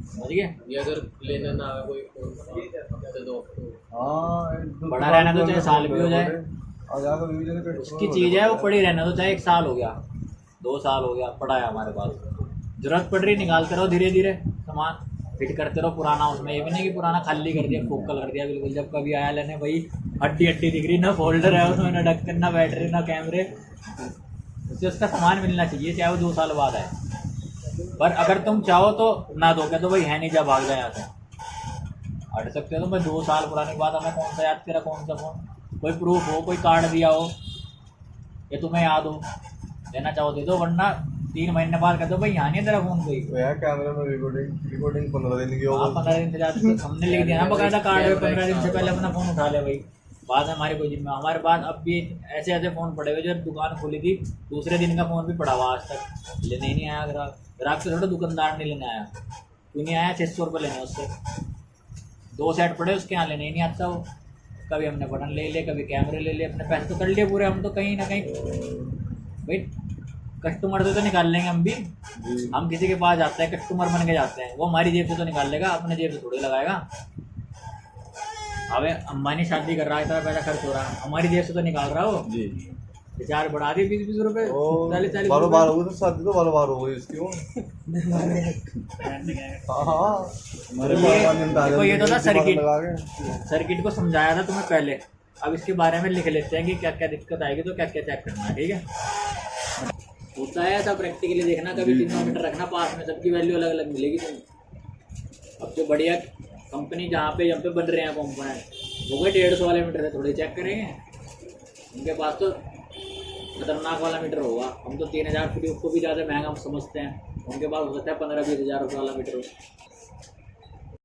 समझ गए। ये अगर लेना ना आए कोई फोन तो हाँ बड़ा रहना तो चाहे साल भी हो जाए, उसकी चीज़ है, वो पड़ी रहना तो चाहे 1 साल हो गया 2 साल हो गया, पड़ा है हमारे पास, जरूरत पड़ रही निकालते रहो धीरे धीरे सामान, फिट करते रहो पुराना। उसमें ये भी नहीं कि पुराना खाली कर दिया, फोकल कर दिया बिल्कुल। जब कभी आया लेने भाई हड्डी हड्डी दिख रही, ना फोल्डर है उसमें, ना ढक्कन, ना बैटरी, ना कैमरे, उससे उसका सामान मिलना चाहिए चाहे वो 2 साल बाद आए। पर अगर तुम चाहो तो ना दो, क्या तो भाई है नहीं, जा भाग जाए यहाँ से, हट सकते हो तो भाई 2 साल पुरानी बात, हमें कौन सा याद तेरा कौन सा फ़ोन, कोई प्रूफ हो, कोई कार्ड दिया हो, ये तुम्हें याद हो, देना चाहो दे दो, वरना 3 महीने बाद कहते हो भाई यहाँ नहीं तेरा फ़ोन कोई। तो यार कैमरे में रिकॉर्डिंग 15 दिन की हाँ होगी। 15 दिन से ज़्यादा हमने लिख दिया ना बकायदा कार्ड में, 15 दिन से पहले अपना फ़ोन उठा ले भाई, बाद में हमारी कोई जिम्मे। हमारे पास अब भी ऐसे ऐसे फ़ोन पड़े हुए, जो दुकान खोली थी दूसरे दिन का फ़ोन भी पड़ा हुआ, आज तक लेने ही नहीं आया ग्राहक। ग्राहक से थोड़ा दुकानदार नहीं लेने आया, क्यों नहीं आया, 600 रुपये लेने उससे, 2 सेट पड़े उसके यहाँ, लेने ही नहीं आता वो। कभी हमने बटन ले लिए, कभी कैमरे ले लिए, अपने पैसे तो कर लिए पूरे हम तो, कहीं ना कहीं भाई कस्टमर से तो निकाल लेंगे हम भी। हम किसी के पास जाते हैं कस्टमर बन के जाते हैं, वो हमारी जेब से तो निकाल लेगा, अपने जेब से थोड़ी लगाएगा। अबे अंबानी शादी कर रहा है, इतना पैसा खर्च हो रहा है, हमारी जेब से तो निकाल रहा हो जी। रिचार्ज बढ़ा दिए 20-20 रुपये, 40-40 बार बार हो गई, तो शादी तो बार बार हो गई इसकी। हाँ देखो ये तो था सर्किट, सर्किट को समझाया था तुम्हें पहले, अब इसके बारे में लिख लेते हैं कि क्या क्या दिक्कत आएगी तो क्या क्या चेक करना है, ठीक है। होता है ऐसा प्रैक्टिकली देखना, कभी 3 मीटर रखना पास में, सबकी वैल्यू अलग अलग मिलेगी तुम्हें। अब जो बढ़िया कंपनी जहाँ पे बन रहे हैं कॉम्पोनेंट, वो कोई 150 वाले मीटर से थोड़ी चेक करेंगे, उनके पास तो खतरनाक वाला मीटर होगा। हम तो 3000 फीट को भी ज़्यादा महंगा हम समझते हैं, उनके पास हो सकता है 15-20 हज़ार रुपये वाला मीटर हो।